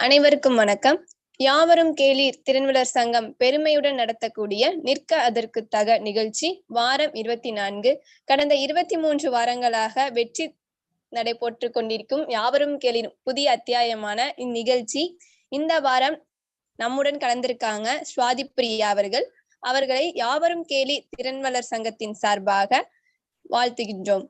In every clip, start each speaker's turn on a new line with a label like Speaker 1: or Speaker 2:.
Speaker 1: அனைவருக்கும் வணக்கம். யாவரும் கேளீர் திறன்வளர் சங்கம் பெருமையுடன் நடத்தக்கூடிய நிற்க அதற்கு தக நிகழ்ச்சி வாரம் 24 கடந்த 23 வாரங்களாக வெற்றி நடைபெற்று கொண்டிருக்கும் யாவரும் கேளீர் புதிய அத்தியாயமான இந்நிகழ்ச்சி இந்த வாரம் நம்முடன் கலந்திருக்காங்க சுவாதி பிரியா அவர்களை யாவரும் கேளீர் திறன்வளர் சங்கத்தின் சார்பாக வாழ்த்துகின்றோம்.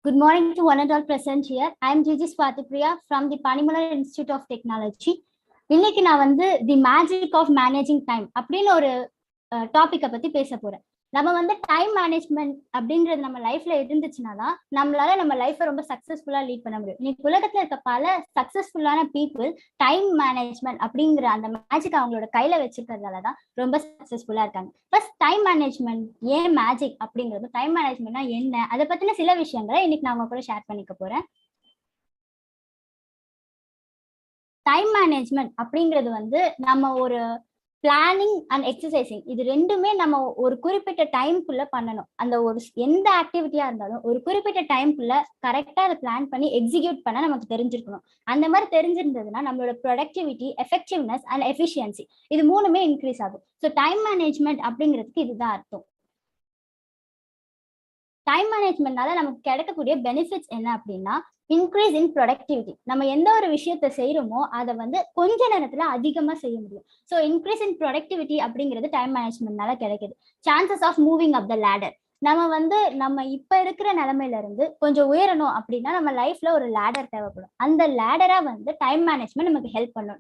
Speaker 2: Good morning to one and all present here. I am Gigi Swatipriya from the Panimalar Institute of Technology. இன்னைக்கு நான் வந்து தி மேஜிக் ஆஃப் மேனேஜிங் டைம் அப்படின்னு ஒரு டாபிக்கை பத்தி பேச போறேன். நம்ம வந்து டைம் மேனேஜ்மெண்ட் அப்படின்றது நம்ம லைஃப்ல இருந்துச்சுன்னா தான் நம்மளால நம்ம லைஃப்பை ரொம்ப சக்சஸ்ஃபுல்லா லீட் பண்ண முடியும். இன்னைக்கு உலகத்துல இருக்க பல சக்சஸ்ஃபுல்லான பீப்புள் டைம் மேனேஜ்மெண்ட் அப்படிங்கிற அந்த மேஜிக் அவங்களோட கையில வச்சிருக்கிறதாலதான் ரொம்ப சக்சஸ்ஃபுல்லா இருக்காங்க. ஃபர்ஸ்ட் டைம் மேனேஜ்மெண்ட் ஏன் மேஜிக் அப்படிங்கிறது, டைம் மேனேஜ்மெண்ட்னா என்ன, அதை பத்தின சில விஷயங்களை இன்னைக்கு நான் உங்க கூட ஷேர் பண்ணிக்க போறேன். டைம் மேனேஜ்மெண்ட் அப்படிங்கிறது வந்து நம்ம ஒரு பிளானிங் அண்ட் எக்ஸசைசிங் இது ரெண்டுமே நம்ம ஒரு குறிப்பிட்ட டைம்குள்ள பண்ணணும். அந்த ஒரு எந்த ஆக்டிவிட்டியா இருந்தாலும் ஒரு குறிப்பிட்ட டைம்குள்ள கரெக்டா அதை பிளான் பண்ணி எக்ஸிக்யூட் பண்ண நமக்கு தெரிஞ்சிருக்கணும். அந்த மாதிரி தெரிஞ்சிருந்ததுன்னா நம்மளோட ப்ரொடக்டிவிட்டி, எஃபெக்டிவ்னஸ் அண்ட் எஃபிஷியன்சி இது மூணுமே இன்க்ரீஸ் ஆகும். ஸோ டைம் மேனேஜ்மெண்ட் அப்படிங்கிறதுக்கு இதுதான் அர்த்தம். டைம் மேனேஜ்மெண்ட்னால நமக்கு கிடைக்கக்கூடிய பெனிஃபிட்ஸ் என்ன அப்படின்னா, இன்க்ரீஸ் இன் ப்ரொடக்டிவிட்டி. நம்ம எந்த ஒரு விஷயத்த செய்யறோமோ அதை வந்து கொஞ்ச நேரத்துல அதிகமா செய்ய முடியும். ஸோ இன்க்ரீஸ் இன் ப்ரொடக்டிவிட்டி அப்படிங்கிறது டைம் மேனேஜ்மெண்ட்னால கிடைக்குது. Chances of moving up the ladder. நம்ம இப்ப இருக்கிற நிலைமையில இருந்து கொஞ்சம் உயரணும் அப்படின்னா நம்ம லைஃப்ல ஒரு லேடர் தேவைப்படும். அந்த லேடரா வந்து டைம் மேனேஜ்மெண்ட் நமக்கு ஹெல்ப் பண்ணும்.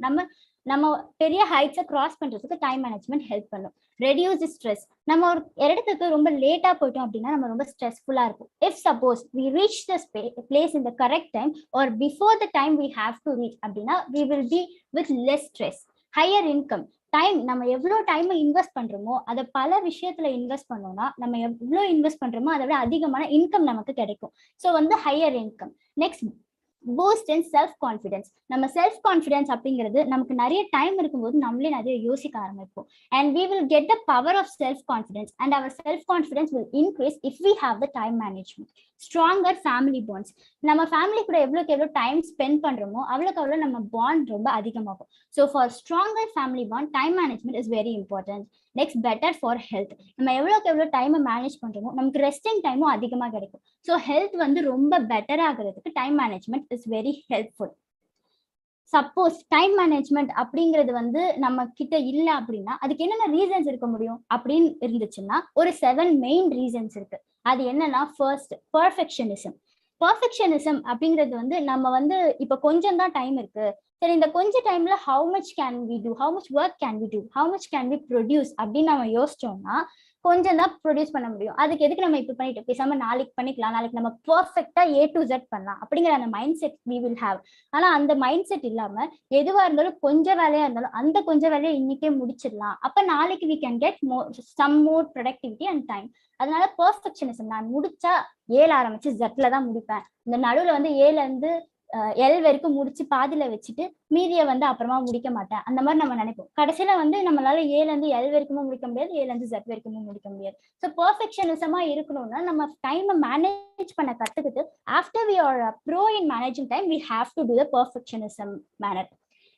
Speaker 2: நம்ம பெரிய ஹைட்ஸை கிராஸ் பண்றதுக்கு டைம் மேனேஜ்மெண்ட் ஹெல்ப் பண்ணும். Reduce stress. நம்ம ஒரு இடத்துக்கு ரொம்ப லேட்டா போயிட்டோம் அப்படின்னா நம்ம ரொம்ப ஸ்ட்ரெஸ்ஃபுல்லா இருக்கும். If suppose we reach the place in the correct time or before the time we have to reach அப்படின்னா we will be with less stress. Higher income. Time நம்ம எவ்வளோ டைம் இன்வெஸ்ட் பண்றோமோ அதை பல விஷயத்துல இன்வெஸ்ட் பண்ணோம்னா நம்ம எவ்வளோ இன்வெஸ்ட் பண்றோமோ அதை விட அதிகமான இன்கம் நமக்கு கிடைக்கும். ஸோ வந்து higher income. Next boost in self confidence. நம்ம செல்ஃப் கான்ஃபிடன்ஸ் அப்படிங்கிறது நமக்கு நிறைய டைம் இருக்கும்போது நம்மளே நிறைய யோசிக்க ஆரம்பிப்போம். And we will get the power of self confidence and our self confidence will increase if we have the time management. Stronger family bonds. நம்ம ஃபேமிலி கூட எவ்வளோக்கு எவ்வளோ டைம் ஸ்பெண்ட் பண்றோமோ அவ்வளோக்கு அவ்வளோ நம்ம பாண்ட் ரொம்ப அதிகமாகும். So for stronger family bond time management is very important. Next better for health. நம்ம எவ்வளோக்கு எவ்வளோ டைமை மேனேஜ் பண்றோமோ நமக்கு ரெஸ்டிங் டைமும் அதிகமாக கிடைக்கும். ஸோ ஹெல்த் வந்து ரொம்ப பெட்டர் ஆகிறதுக்கு time management is very helpful. Suppose time management அப்படிங்கிறது வந்து நம்ம கிட்ட இல்லை அப்படின்னா அதுக்கு என்னென்ன ரீசன்ஸ் இருக்க முடியும் அப்படின்னு இருந்துச்சுன்னா ஒரு 7 மெயின் ரீசன்ஸ் இருக்கு. அது என்னன்னா, ஃபர்ஸ்ட் பர்ஃபெக்ஷனிசம். பர்ஃபெக்ஷனிசம் அப்படிங்கிறது வந்து நம்ம வந்து இப்ப கொஞ்சம் தான் டைம் இருக்கு, சரி இந்த கொஞ்ச டைம்ல how much can we do, how much work can we do, how much can we produce அப்படின்னு நம்ம யோசிச்சோம்னா கொஞ்சம் தான் ப்ரொடியூஸ் பண்ண முடியும். அதுக்கு எதுக்கு நம்ம இப்ப பண்ணிட்டு பேசாம நாளைக்கு பண்ணிக்கலாம், நாளைக்கு நம்ம பர்ஃபெக்டா A to Z பண்ணலாம் அப்படிங்கிற அந்த mindset we will have. ஆனா அந்த மைண்ட் செட் இல்லாம எதுவா இருந்தாலும் கொஞ்சம் வேலையா இருந்தாலும் அந்த கொஞ்சம் வேலையை இன்னைக்கே முடிச்சிடலாம், அப்ப நாளைக்கு we can get some more productivity and time. அதனால பர்ஃபெக்ஷனிசம். நான் முடிச்சா 7 ஆரம்பிச்சு Z தான் முடிப்பேன், இந்த நடுவுல வந்து A ல இருந்து L வரைக்கும் முடிச்சு பாதியில வச்சுட்டு மீதியை வந்து அப்புறமா முடிக்க மாட்டேன், அந்த மாதிரி நம்ம நினைப்போம். கடைசியில வந்து நம்மளால A ல இருந்து L வரைக்கும் முடிக்க முடியாது, A ல இருந்து Z வரைக்கும் முடிக்க முடியாது. ஸோ பர்ஃபெக்ஷனிசமா இருக்கணும்னா நம்ம டைமை மேனேஜ் பண்ண கத்துக்கிட்டு after we are pro in managing time we have to do the perfectionism manner.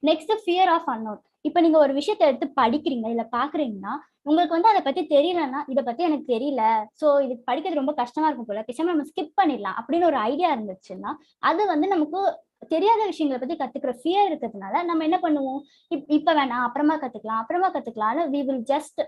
Speaker 2: Next fear of unknown. இப்ப நீங்க ஒரு விஷயத்த எடுத்து படிக்கிறீங்க இல்ல பாக்குறீங்கன்னா உங்களுக்கு வந்து அதை பத்தி தெரியலன்னா இதை பத்தி எனக்கு தெரியல, சோ இது படிக்கிறது ரொம்ப கஷ்டமா இருக்கும் போல, பேசாம நம்ம ஸ்கிப் பண்ணிடலாம் அப்படின்னு ஒரு ஐடியா இருந்துச்சுன்னா அது வந்து நமக்கு தெரியாத விஷயங்களை பத்தி கத்துக்கிற ஃபியர் இருக்கிறதுனால நம்ம என்ன பண்ணுவோம், இப்ப வேணாம் அப்புறமா கத்துக்கலாம்னு வி வில் ஜஸ்ட்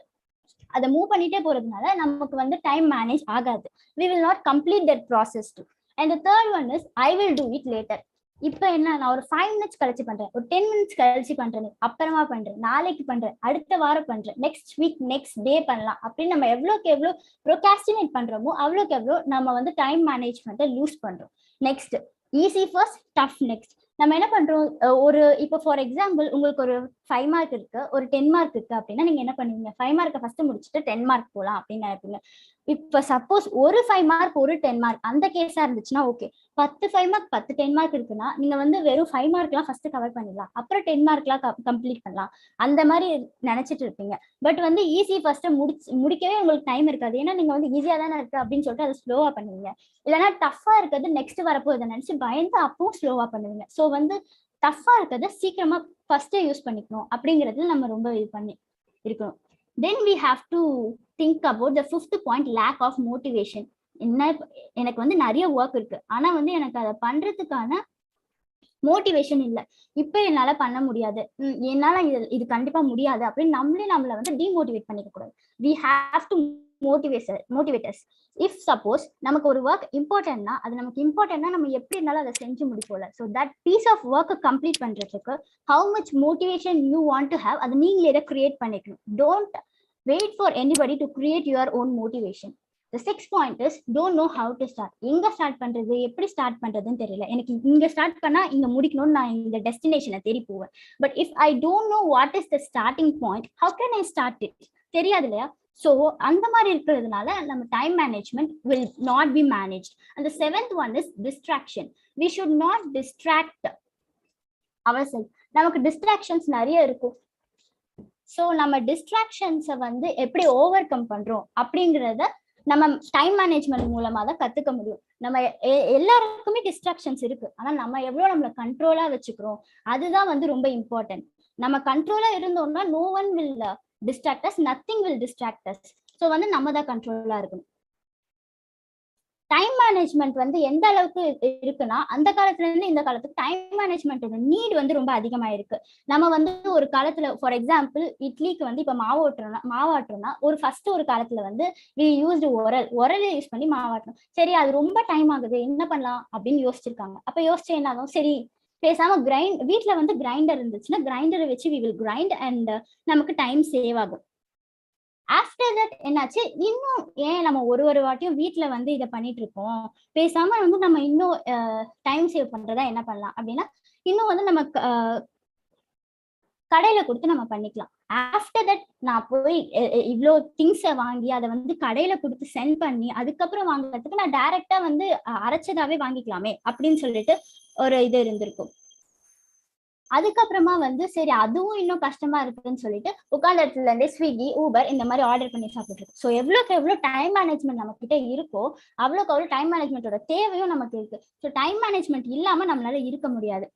Speaker 2: அதை மூவ் பண்ணிட்டே போறதுனால நமக்கு வந்து டைம் மேனேஜ் ஆகாது. We will not complete that process too. And the third one is I will do it later. இப்ப என்ன, நான் ஒரு 5 minutes கழிச்சு பண்றேன், ஒரு 10 minutes கழிச்சு பண்றேன், அப்புறமா பண்றேன், நாளைக்கு பண்றேன், அடுத்த வாரம் பண்றேன், நெக்ஸ்ட் வீக் நெக்ஸ்ட் டே பண்ணலாம் அப்படின்னு நம்ம எவ்வளோக்கு எவ்வளோ ப்ரோகாஸ்டினேட் பண்றோமோ அவ்வளோக்கு எவ்வளோ நம்ம வந்து டைம் மேனேஜ்மெண்ட்டை லூஸ் பண்றோம். Next easy first tough next. நம்ம என்ன பண்றோம், ஒரு இப்போ ஃபார் எக்ஸாம்பிள் உங்களுக்கு ஒரு 5 மார்க் இருக்கு, ஒரு 10 மார்க் இருக்கு அப்படின்னா நீங்க என்ன பண்ணுவீங்க? 5 மார்க்கை ஃபர்ஸ்ட் முடிச்சுட்டு 10 மார்க் போலாம் அப்படின்னு நினைப்பீங்க. இப்ப சப்போஸ் ஒரு 5 மார்க் ஒரு 10 மார்க் அந்த கேஸா இருந்துச்சுன்னா ஓகே. 10 5 மார்க் 10 10 மார்க் இருக்குன்னா நீங்க வந்து வெறும் 5 மார்க்லாம் ஃபர்ஸ்ட் கவர் பண்ணிடலாம், அப்புறம் 10 மார்க்லாம் கம்ப்ளீட் பண்ணலாம், அந்த மாதிரி நினைச்சிட்டு இருப்பீங்க. பட் வந்து ஈஸி ஃபர்ஸ்ட் முடிக்கவே உங்களுக்கு டைம் இருக்காது. ஏன்னா நீங்க வந்து ஈஸியா தானே இருக்கு அப்படின்னு சொல்லிட்டு அதை ஸ்லோவா பண்ணுவீங்க. இல்லைன்னா டஃபா இருக்கிறது நெக்ஸ்ட் வரப்போகுது நினைச்சு பயந்து அப்பவும் ஸ்லோவா பண்ணுவீங்க. ஸோ வந்து டஃபா இருக்கிறத சீக்கிரமா ஃபர்ஸ்டே யூஸ் பண்ணிக்கணும் அப்படிங்கிறது நம்ம ரொம்ப இது பண்ணி இருக்கணும். Then we have to think about the 5th point, lack of motivation. என்ன, எனக்கு வந்து நிறைய ஒர்க் இருக்கு, ஆனா வந்து எனக்கு அதை பண்றதுக்கான மோட்டிவேஷன் இல்லை, இப்ப என்னால பண்ண முடியாது, என்னால இது கண்டிப்பா முடியாது அப்படின்னு நம்மளை வந்து டிமோட்டிவேட் பண்ணிக்க கூடாது. We have to motivate us. If suppose நமக்கு ஒரு ஒர்க் இம்பார்ட்டன்ட்னா அது நமக்கு இம்பார்ட்டன்ட்னா நம்ம எப்படி இருந்தாலும் அதை செஞ்சு முடிப்போம்ல. ஸோ தட் பீஸ் ஆஃப் ஒர்க்கை கம்ப்ளீட் பண்றதுக்கு how much motivation you want to have, அதை நீங்களே இதை கிரியேட் பண்ணிக்கணும். Don't wait for anybody to create your own motivation. The 6th point is don't know how to start. எங்க start பண்றது, எப்படி start பண்றதுன்னு தெரியல. எனக்கு இங்க ஸ்டார்ட் பண்ணா இங்க முடிக்கணும்னு நான் இந்த டெஸ்டினேஷனை தேடி போவேன். But if I don't know what is the starting point, how can I start it? தெரியாது இல்லையா? ஸோ அந்த மாதிரி இருக்கிறதுனால நம்ம time management will not be manage. அந்த 7th one is distraction. We should not distract ourselves. நமக்கு distractions நிறைய இருக்கும். ஸோ நம்ம டிஸ்ட்ராக்ஷன்ஸை வந்து எப்படி ஓவர் கம் பண்றோம் அப்படிங்கிறத நம்ம டைம் மேனேஜ்மெண்ட் மூலமா தான் கத்துக்க முடியும். நம்ம எல்லாருக்குமே டிஸ்ட்ராக்ஷன்ஸ் இருக்கு, ஆனா நம்ம எவ்வளவு நம்மள கண்ட்ரோலா வச்சுக்கிறோம் அதுதான் வந்து ரொம்ப இம்பார்ட்டன்ட். நம்ம கண்ட்ரோலா இருந்தோம்னா no one will distract us, nothing will distract us. So வந்து நம்ம தான் கண்ட்ரோலா இருக்கணும். டைம் மேனேஜ்மெண்ட் வந்து எந்த அளவுக்கு இருக்குன்னா அந்த காலத்துல இருந்து இந்த காலத்துக்கு டைம் மேனேஜ்மெண்டோட நீட் வந்து ரொம்ப அதிகமா இருக்கு. நம்ம வந்து ஒரு காலத்துல ஃபார் எக்ஸாம்பிள் இட்லிக்கு வந்து இப்ப மாவாட்டுறோம்னா ஒரு ஃபர்ஸ்ட் ஒரு காலத்துல வந்து வி யூஸ்டு உரலை யூஸ் பண்ணி மாவாட்டணும். சரி அது ரொம்ப டைம் ஆகுது, என்ன பண்ணலாம் அப்படின்னு யோசிச்சிருக்காங்க. அப்ப யோசிச்சு என்ன ஆகும், சரி பேசாம வீட்டுல வந்து கிரைண்டர் இருந்துச்சுன்னா கிரைண்டரை வச்சு வி வில் கிரைண்ட் அண்ட் நமக்கு டைம் சேவ் ஆகும். ஆஃப்டர் தட் என்னாச்சு, இன்னும் ஏன் நம்ம ஒரு வாட்டியும் வீட்டுல வந்து இதை பண்ணிட்டு இருக்கோம், பேசாம வந்து நம்ம இன்னும் டைம் சேவ் பண்றதா என்ன பண்ணலாம் அப்படின்னா இன்னும் வந்து நம்ம கடையில கொடுத்து நம்ம பண்ணிக்கலாம். ஆஃப்டர் தட் நான் போய் இவ்வளோ திங்ஸை வாங்கி அதை வந்து கடையில கொடுத்து சென்ட் பண்ணி அதுக்கப்புறம் வாங்குறதுக்கு நான் டைரக்டா வந்து அரைச்சதாவே வாங்கிக்கலாமே அப்படின்னு சொல்லிட்டு ஒரு இது இருந்திருக்கும். அதுக்கப்புறமா வந்து சரி அதுவும் இன்னும் கஷ்டமா இருக்குன்னு சொல்லிட்டு உட்கார்ந்த இடத்துல இருந்தே ஸ்விக்கி ஊபர் இந்த மாதிரி ஆர்டர் பண்ணி சாப்பிட்டுருக்கு. ஸோ எவ்வளோக்கு எவ்வளோ டைம் மேனேஜ்மெண்ட் நம்ம கிட்ட இருக்கோ அவ்வளோக்கு அவ்வளோ டைம் மேனேஜ்மெண்டோட தேவையும் நமக்கு இருக்கு. ஸோ டைம் மேனேஜ்மெண்ட் இல்லாம நம்மளால இருக்க முடியாது.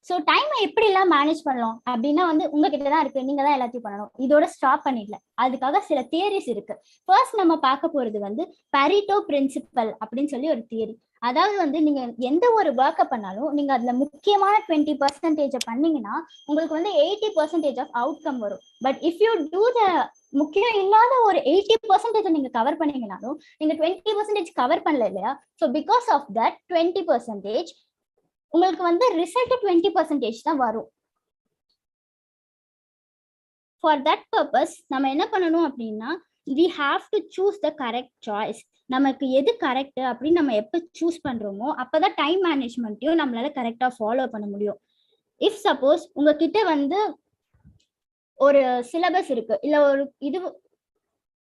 Speaker 2: ஸோ டைமை எப்படி எல்லாம் மேனேஜ் பண்ணலாம் அப்படின்னா வந்து உங்ககிட்ட தான் இருக்கு, நீங்க தான் எல்லாத்தையும் பண்ணணும். இதோட ஸ்டாப் பண்ணிடல, அதுக்காக சில தியரிஸ் இருக்கு. ஃபர்ஸ்ட் நம்ம பார்க்க போறது வந்து பரிட்டோ பிரின்சிபல் அப்படின்னு சொல்லி ஒரு தியரி. அதாவது வந்து நீங்க எந்த ஒரு ஒர்க்கை பண்ணாலும் நீங்க அதுல முக்கியமான 20% பண்ணீங்கன்னா உங்களுக்கு வந்து 80% ஆஃப் அவுட்கம் வரும். பட் இஃப் யூ டூ த முக்கியம் இல்லாத ஒரு 80% நீங்க கவர் பண்ணீங்கன்னாலும் நீங்க 20% கவர் பண்ணல இல்லையா? ஸோ பிகாஸ் ஆஃப் தட் 20% உங்களுக்கு வந்து ரிசல்ட் 20% தான் வரும். ஃபார் தட் பர்பஸ் நம்ம என்ன பண்ணணும் அப்படின்னா we have to choose the correct choice. நமக்கு எது கரெக்ட் அப்படின்னு நம்ம எப்போ சூஸ் பண்றோமோ அப்பதான் டைம் மேனேஜ்மெண்ட்டையும் நம்மளால கரெக்டா ஃபாலோ பண்ண முடியும். இஃப் சப்போஸ் உங்ககிட்ட வந்து ஒரு சிலபஸ் இருக்கு, இல்ல ஒரு இது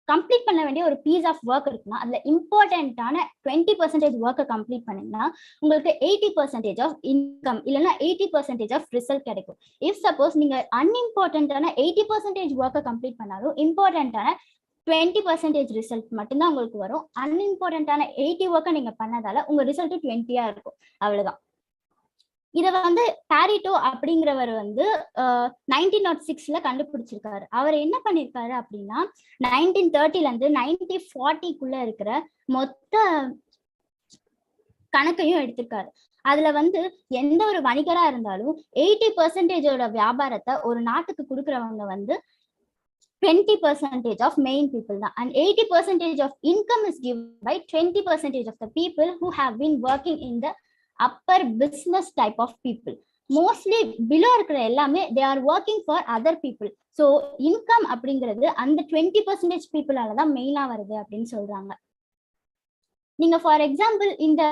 Speaker 2: கம்ப்ளீட் பண்ண வேண்டிய ஒரு பீஸ் ஆஃப் ஒர்க் இருக்குன்னா அதுல இம்பார்ட்டன்டான 20% ஒர்க்கை கம்ப்ளீட் பண்ணீங்கன்னா உங்களுக்கு 80% ஆஃப் இன்கம் இல்லைன்னா 80% ஆஃப் ரிசல்ட் கிடைக்கும். இஃப் சப்போஸ் நீங்க அன்இம்பார்ட்டன்டான 80% ஒர்க்கை கம்ப்ளீட் பண்ணாலும் இம்பார்ட்டன்டான 20% ரிசல்ட் மட்டும்தான் உங்களுக்கு வரும். அன்இம்பார்ட்டன்டான 80 ஒர்க்கை நீங்க பண்ணதால உங்க ரிசல்ட் 20 இருக்கும். அவ்வளவுதான். இதை வந்து பாரிட்டோ அப்படிங்கிறவர் வந்து 1906 கண்டுபிடிச்சிருக்காரு. அவர் என்ன பண்ணிருக்காரு அப்படின்னா 1930 இருந்து 1940 இருக்கிற மொத்த கணக்கையும் எடுத்திருக்காரு. அதுல வந்து எந்த ஒரு வணிகரா இருந்தாலும் 80% வியாபாரத்தை ஒரு நாட்டுக்கு கொடுக்கறவங்க வந்து 20% of main people தான். And 80% of income is given by 20% of the people who have been working in the upper business type of people. Mostly below இருக்கிற எல்லாமே they are working for other people. So income அப்படிங்கிறது அந்த 20% people ஆல தான் மெயினா வருது அப்படின்னு சொல்றாங்க. நீங்க ஃபார் எக்ஸாம்பிள் இந்த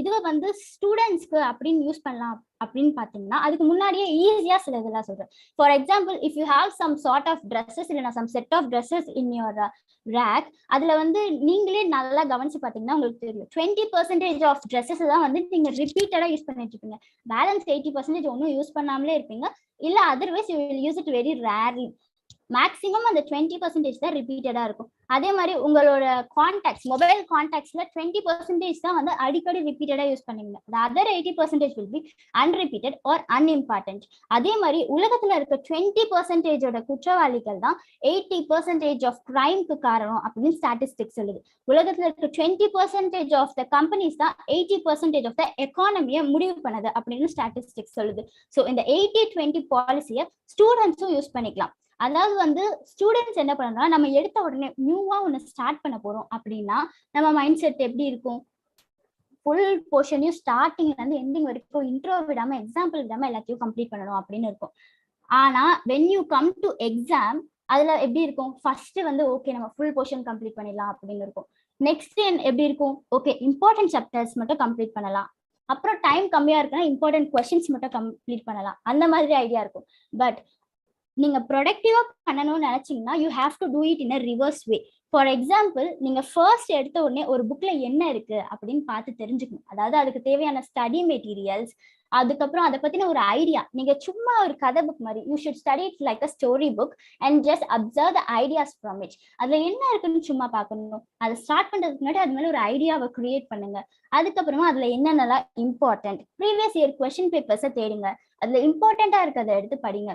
Speaker 2: இதுவை வந்து ஸ்டூடெண்ட்ஸ்க்கு அப்படின்னு யூஸ் பண்ணலாம் அப்படின்னு பாத்தீங்கன்னா அதுக்கு முன்னாடியே ஈஸியா சில இதெல்லாம் சொல்றேன். For example if you have some sort of dresses இல்லைன்னா some set of dresses in your rack, அதுல வந்து நீங்களே நல்லா கவனிச்சு பாத்தீங்கன்னா உங்களுக்கு தெரியும் 20% ஆஃப் ட்ரெஸ்ஸஸ் தான் வந்து நீங்க ரிப்பீட்டடா யூஸ் பண்ணிட்டு இருப்பீங்க. பேலன்ஸ் 80% ஒன்னும் யூஸ் பண்ணாமலே இருப்பீங்க. இல்ல otherwise you will use it very rarely. Maximum அந்த 20% தான் ரிப்பீட்டடா இருக்கும். அதே மாதிரி உங்களோட கான்டாக்ட்ஸ், மொபைல் கான்டாக்ட்ஸ்ல 20% தான் வந்து அடிக்கடி ரிப்பீட்டடா யூஸ் பண்ணுவீங்க. the other 80% will be unrepeated or unimportant. அதே மாதிரி உலகத்துல இருக்க 20% குற்றவாளிகள் தான் 80% ஆஃப் கிரைம்க்கு காரணம் அப்படின்னு ஸ்டாட்டிஸ்டிக்ஸ் சொல்லுது. உலகத்துல இருக்க 20% ஆஃப் த கம்பெனிஸ் தான் 80% ஆஃப் த எக்கானமியை முடிவு பண்ணது அப்படின்னு ஸ்டாட்டிஸ்டிக்ஸ் சொல்லுது. ஸோ இந்த 80-20 பாலிசியை ஸ்டூடெண்ட்ஸும் யூஸ் பண்ணிக்கலாம். அதாவது வந்து ஸ்டூடெண்ட்ஸ் என்ன பண்ணணும்னா நம்ம எடுத்த உடனே நியூவா ஒன்று ஸ்டார்ட் பண்ண போறோம் அப்படின்னா நம்ம மைண்ட் செட் எப்படி இருக்கும்? ஃபுல் போர்ஷனையும் ஸ்டார்டிங்ல இருந்து எண்டிங் வரைக்கும் இன்ட்ரோ விடாம எக்ஸாம்பிள் விடாம எல்லாத்தையும் கம்ப்ளீட் பண்ணணும் அப்படின்னு இருக்கும். ஆனா when you come to exam அதுல எப்படி இருக்கும்? ஃபர்ஸ்ட் வந்து ஓகே நம்ம ஃபுல் போர்ஷன் கம்ப்ளீட் பண்ணிடலாம் அப்படின்னு இருக்கும். நெக்ஸ்ட் எப்படி இருக்கும்? ஓகே இம்பார்ட்டன்ட் சாப்டர்ஸ் மட்டும் கம்ப்ளீட் பண்ணலாம். அப்புறம் டைம் கம்மியா இருக்குன்னா இம்பார்ட்டன்ட் கொஸ்டின்ஸ் மட்டும் கம்ப்ளீட் பண்ணலாம். அந்த மாதிரி ஐடியா இருக்கும். பட் நீங்க ப்ரொடக்டிவா பண்ணணும்னு நினைச்சீங்கன்னா you have to do it in a reverse way. For example நீங்க ஃபர்ஸ்ட் எடுத்த உடனே ஒரு புக்ல என்ன இருக்கு அப்படின்னு பார்த்து தெரிஞ்சுக்கணும். அதாவது அதுக்கு தேவையான ஸ்டடி மெட்டீரியல்ஸ், அதுக்கப்புறம் அதை பத்தின ஒரு ஐடியா. நீங்க சும்மா ஒரு கதை புக் மாதிரி you should study it like a story book and just observe the ideas from it. அதுல என்ன இருக்குன்னு சும்மா பார்க்கணும். அதை ஸ்டார்ட் பண்றதுக்கு முன்னாடி அது மேல ஒரு ஐடியாவை கிரியேட் பண்ணுங்க. அதுக்கப்புறமா அதுல என்னென்னலாம் இம்பார்ட்டன்ட், ப்ரீவியஸ் இயர் கொஸ்டின் பேப்பர்ஸை தேடுங்க. அதுல இம்பார்ட்டண்டா இருக்கிறத எடுத்து படிங்க.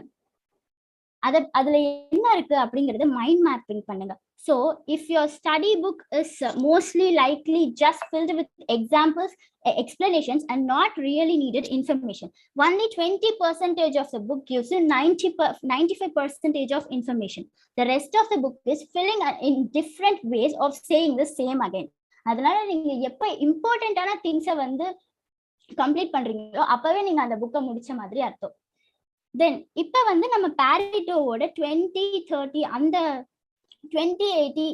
Speaker 2: அதுல என்ன இருக்கு அப்படிங்கறது மைண்ட் மேப்பிங் பண்ணுங்க. So if your study book is mostly likely just filled with examples, explanations and not really needed information, only 20% of the book gives you 95% of information. The rest of the book is filling in different ways of saying the same again. அதனால நீங்க எப்ப இம்பார்ட்டன்டான திங்ஸை வந்து complete பண்றீங்களோ அப்பவே நீங்க அந்த புக்கை முடிச்ச மாதிரி அர்த்தம். தென் இப்ப வந்து நம்ம பாரிட்டோவோட 20-30 அந்த 20-80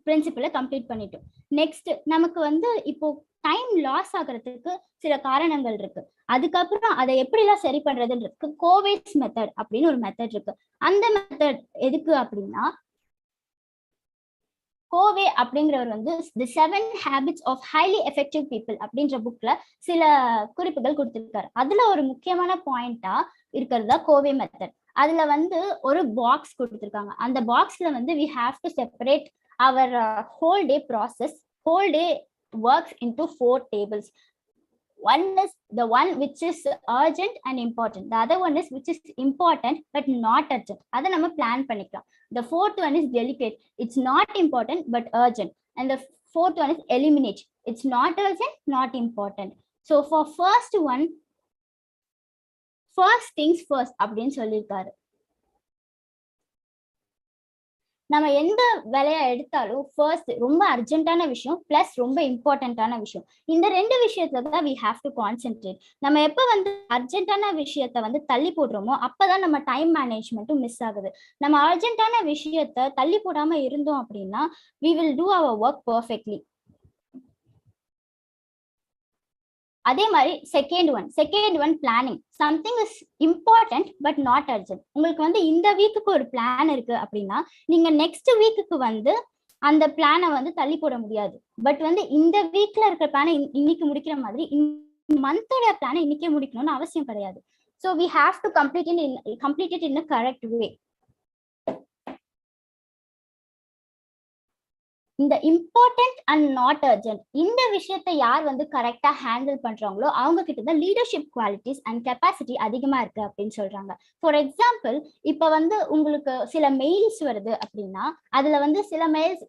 Speaker 2: பிரின்சிபலை கம்ப்ளீட் பண்ணிட்டோம். நெக்ஸ்ட் நமக்கு வந்து இப்போ டைம் லாஸ் ஆகிறதுக்கு சில காரணங்கள் இருக்கு. அதுக்கப்புறம் அதை எப்படிலாம் சரி பண்றதுன்றதுக்கு கோவேஸ் மெத்தட் அப்படின்னு ஒரு மெத்தட் இருக்கு. அந்த மெத்தட் எதுக்கு அப்படின்னா கோவே அப்படிங்கிறவர் வந்து the 7 habits of highly effective people அப்படின்ற புக்ல சில குறிப்புகள் கொடுத்திருக்காரு. அதுல ஒரு முக்கியமான பாயிண்டா இருக்கிறதா கோவே மெத்தட். அதுல வந்து ஒரு பாக்ஸ் கொடுத்திருக்காங்க. அந்த பாக்ஸ்ல வந்து we have to separate our whole day process, whole day works into 4 tables. One is the one which is urgent and important. The other one is which is important but not urgent. அதை நம்ம plan பண்ணிக்கலாம். The fourth one is delicate. It's not important but urgent. And the fourth one is eliminate. It's not urgent, not important. So for first one, first things first அப்படின்னு சொல்லியிருக்காரு. நம்ம எந்த வேலையை எடுத்தாலும் first ரொம்ப அர்ஜென்ட்டான விஷயம் பிளஸ் ரொம்ப இம்பார்ட்டன்டான விஷயம், இந்த 2 விஷயத்துல தான் we have to concentrate. நம்ம எப்ப வந்து அர்ஜென்ட்டான விஷயத்த வந்து தள்ளி போடுறோமோ அப்பதான் நம்ம டைம் மேனேஜ்மெண்ட்டும் மிஸ் ஆகுது. நம்ம அர்ஜென்ட்டான விஷயத்த தள்ளி போடாம இருந்தோம் அப்படின்னா we will do our work perfectly. அதே மாதிரி second one planning. Something is important but not urgent. உங்களுக்கு வந்து இந்த வீக்குக்கு ஒரு பிளான் இருக்கு அப்படின்னா நீங்க நெக்ஸ்ட் வீக்குக்கு வந்து அந்த பிளானை வந்து தள்ளி போட முடியாது. பட் வந்து இந்த வீக்ல இருக்கிற பிளானை இன்னைக்கு முடிக்கிற மாதிரி இந்த மந்தோட பிளானை இன்னைக்கே முடிக்கணும்னு அவசியம் கிடையாது. So we have to complete it in a correct way. இந்த இம்பார்ட்டன்ட் அண்ட் நாட் அர்ஜென்ட் இந்த விஷயத்தை யார் வந்து கரெக்டா ஹேண்டில் பண்றாங்களோ அவங்க கிட்ட தான் லீடர்ஷிப் குவாலிட்டிஸ் அண்ட் கெப்பாசிட்டி அதிகமா இருக்கு அப்படின்னு சொல்றாங்க. ஃபார் எக்ஸாம்பிள் இப்ப வந்து உங்களுக்கு சில மெயில்ஸ் வருது அப்படின்னா அதுல வந்து சில மெயில்ஸ்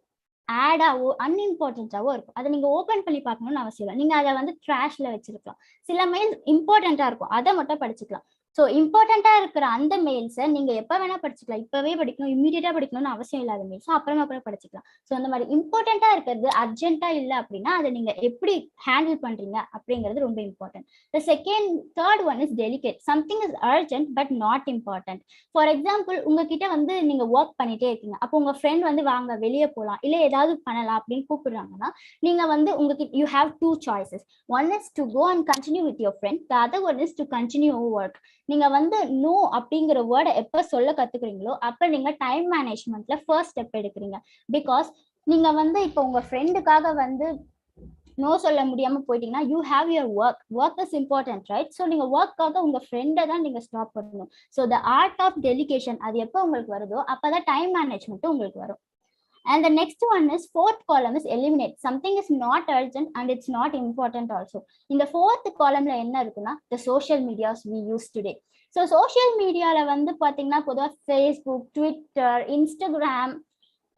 Speaker 2: ஆடாவோ அன்இம்பார்ட்டன்டாவோ இருக்கும். அதை நீங்க ஓபன் பண்ணி பார்க்கணும்னு அவசியம் இல்லை. நீங்க அதை வந்து ட்ராஷ்ல வச்சிருக்கலாம். சில மெயில்ஸ் இம்பார்ட்டன்டா இருக்கும், அதை மட்டும் படிச்சுக்கலாம். ஸோ இம்பார்ட்டண்டா இருக்கிற அந்த மெயில்ஸை நீங்க எப்ப வேணா படிச்சுக்கலாம். இப்பவே படிக்கணும், இம்மீடியட்டா படிக்கணும்னு அவசியம் இல்லாத மெயில்ஸ் அப்புறமா கூட படிச்சுக்கலாம். ஸோ அந்த மாதிரி இம்பார்ட்டண்டா இருக்கிறது அர்ஜென்ட்டா இல்லை அப்படின்னா அதை நீங்க எப்படி ஹேண்டில் பண்றீங்க அப்படிங்கிறது ரொம்ப important. The third one is delegate. Something is urgent but not important. For example, உங்ககிட்ட வந்து நீங்க ஒர்க் பண்ணிட்டே இருக்கீங்க, அப்போ உங்க ஃப்ரெண்ட் வந்து வாங்க வெளியே போகலாம் இல்லை ஏதாவது பண்ணலாம் அப்படின்னு கூப்பிடுறாங்கன்னா நீங்க வந்து உங்களுக்கு you have two choices. One is to go and continue with your friend, the other one is to continue work. நீங்க வந்து நோ அப்படிங்கிற வேர்டை எப்ப சொல்ல கத்துக்கிறீங்களோ அப்ப நீங்க டைம் மேனேஜ்மெண்ட்ல ஃபர்ஸ்ட் ஸ்டெப் எடுக்கிறீங்க. பிகாஸ் நீங்க வந்து இப்போ உங்க ஃப்ரெண்டுக்காக வந்து நோ சொல்ல முடியாம போயிட்டீங்கன்னா you have your work is important, right? So நீங்க ஒர்க்காக உங்க ஃப்ரெண்டை தான் நீங்க ஸ்டாப் பண்ணணும். So the art of delegation அது எப்போ உங்களுக்கு வருதோ அப்பதான் டைம் மேனேஜ்மெண்ட் உங்களுக்கு வரும். And the next one is fourth column is eliminate. Something is not urgent and it's not important also. In the fourth column la enna irukuna the social medias we use today. So social media la வந்து பாத்தீங்கன்னா பொதுவா Facebook, Twitter, Instagram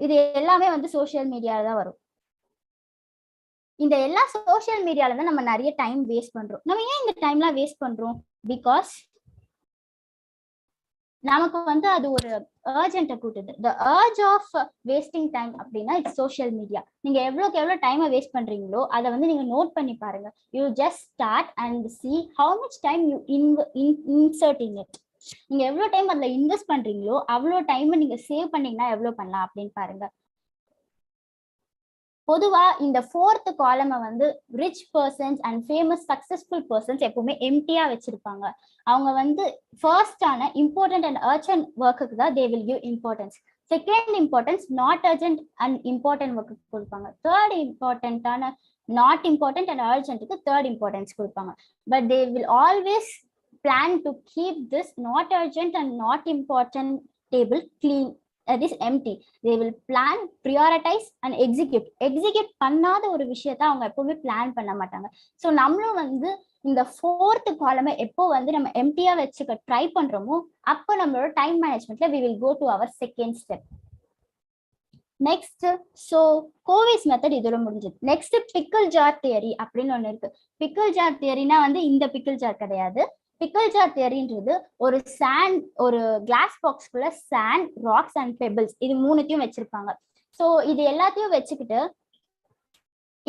Speaker 2: இது எல்லாமே வந்து social மீடியால தான் வரும். இந்த எல்லா சோஷியல் மீடியால தான் நம்ம நிறைய டைம் வேஸ்ட் பண்றோம். நம்ம ஏன் இந்த டைம்லாம் வேஸ்ட் பண்றோம்? பிகாஸ் நமக்கு வந்து அது ஒரு அர்ஜென்ட்டை கூட்டுது. த அர்ஜ் ஆஃப் வேஸ்டிங் டைம் அப்படின்னா இட்ஸ் சோஷியல் மீடியா. நீங்க எவ்வளோக்கு எவ்வளோ டைமை வேஸ்ட் பண்றீங்களோ அதை வந்து நீங்க நோட் பண்ணி பாருங்க. You just start and see how much time you insert in it. நீங்க எவ்வளோ டைம் அதில் இன்வெஸ்ட் பண்றீங்களோ அவ்வளோ டைமை நீங்க சேவ் பண்ணீங்கன்னா எவ்வளோ பண்ணலாம் அப்படின்னு பாருங்க. பொதுவா இந்த ஃபோர்த் காலமை வந்து rich persons and famous successful persons எப்பவுமே எம்டியா வச்சிருப்பாங்க. அவங்க வந்து ஃபர்ஸ்டான இம்பார்ட்டன்ட் அண்ட் அர்ஜென்ட் ஒர்க்குக்கு தான் they will give importance. Second importance not urgent and important work கொடுப்பாங்க. தேர்ட் இம்பார்ட்டன்டான நாட் இம்பார்ட்டன்ட் அண்ட் அர்ஜென்ட்டுக்கு தேர்ட் இம்பார்ட்டன்ஸ் கொடுப்பாங்க. But they will always plan to keep this not urgent and not important table clean. That is empty. They will plan, prioritize and execute பண்ணாத ஒரு விஷயத்த அவங்க எப்பவுமே plan பண்ண மாட்டாங்க. ஸோ நம்மளும் வந்து இந்த ஃபோர்த் காலமை எப்போ வந்து நம்ம எம்டியா வச்சுக்க ட்ரை பண்றோமோ அப்போ நம்மளோட டைம் மேனேஜ்மெண்ட்ல we will go to our second step. Next so Covey's method இதோட முடிஞ்சது. நெக்ஸ்ட் பிக்கிள் ஜார் தியரி அப்படின்னு ஒன்று இருக்கு. பிக்கிள் ஜார் தியரினா வந்து இந்த பிக்கிள் ஜார் கிடையாது. பிக்கிள் ஜார் தியரின்றது ஒரு சாண்ட், ஒரு கிளாஸ் பாக்ஸ்குள்ள சாண்ட், ராக்ஸ் அண்ட் பெபிள்ஸ் இது மூணுத்தையும் வச்சிருப்பாங்க. ஸோ இது எல்லாத்தையும் வச்சுக்கிட்டு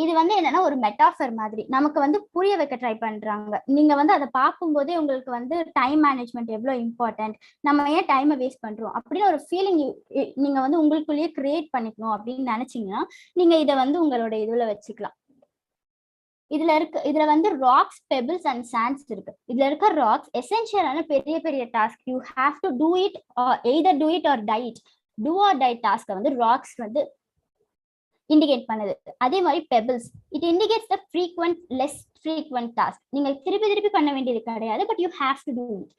Speaker 2: இது வந்து என்னன்னா ஒரு மெட்டாஃபர் மாதிரி நமக்கு வந்து புரிய வைக்க ட்ரை பண்றாங்க. நீங்க வந்து அதை பார்க்கும்போதே உங்களுக்கு வந்து டைம் மேனேஜ்மெண்ட் எவ்வளோ இம்பார்ட்டன்ட், நம்ம ஏன் டைமை வேஸ்ட் பண்றோம் அப்படின்னு ஒரு ஃபீலிங் நீங்க வந்து உங்களுக்குள்ளேயே கிரியேட் பண்ணிக்கணும் அப்படின்னு நினைச்சீங்கன்னா நீங்க இதை வந்து உங்களோட இதுல வச்சுக்கலாம். இதுல வந்து ராக்ஸ், பெபிள்ஸ் அண்ட் சாண்ட்ஸ் இருக்கு. இதுல இருக்க ராக்ஸ் எசென்ஷியலான பெரிய பெரிய task. You have to do it, either do it or die it. Do or die task வந்து ராக்ஸ் வந்து இண்டிகேட் பண்ணுது. அதே மாதிரி pebbles it indicates the frequent, less frequent task. நீங்க திருப்பி திருப்பி பண்ண வேண்டியது கிடையாது, but you have to do it.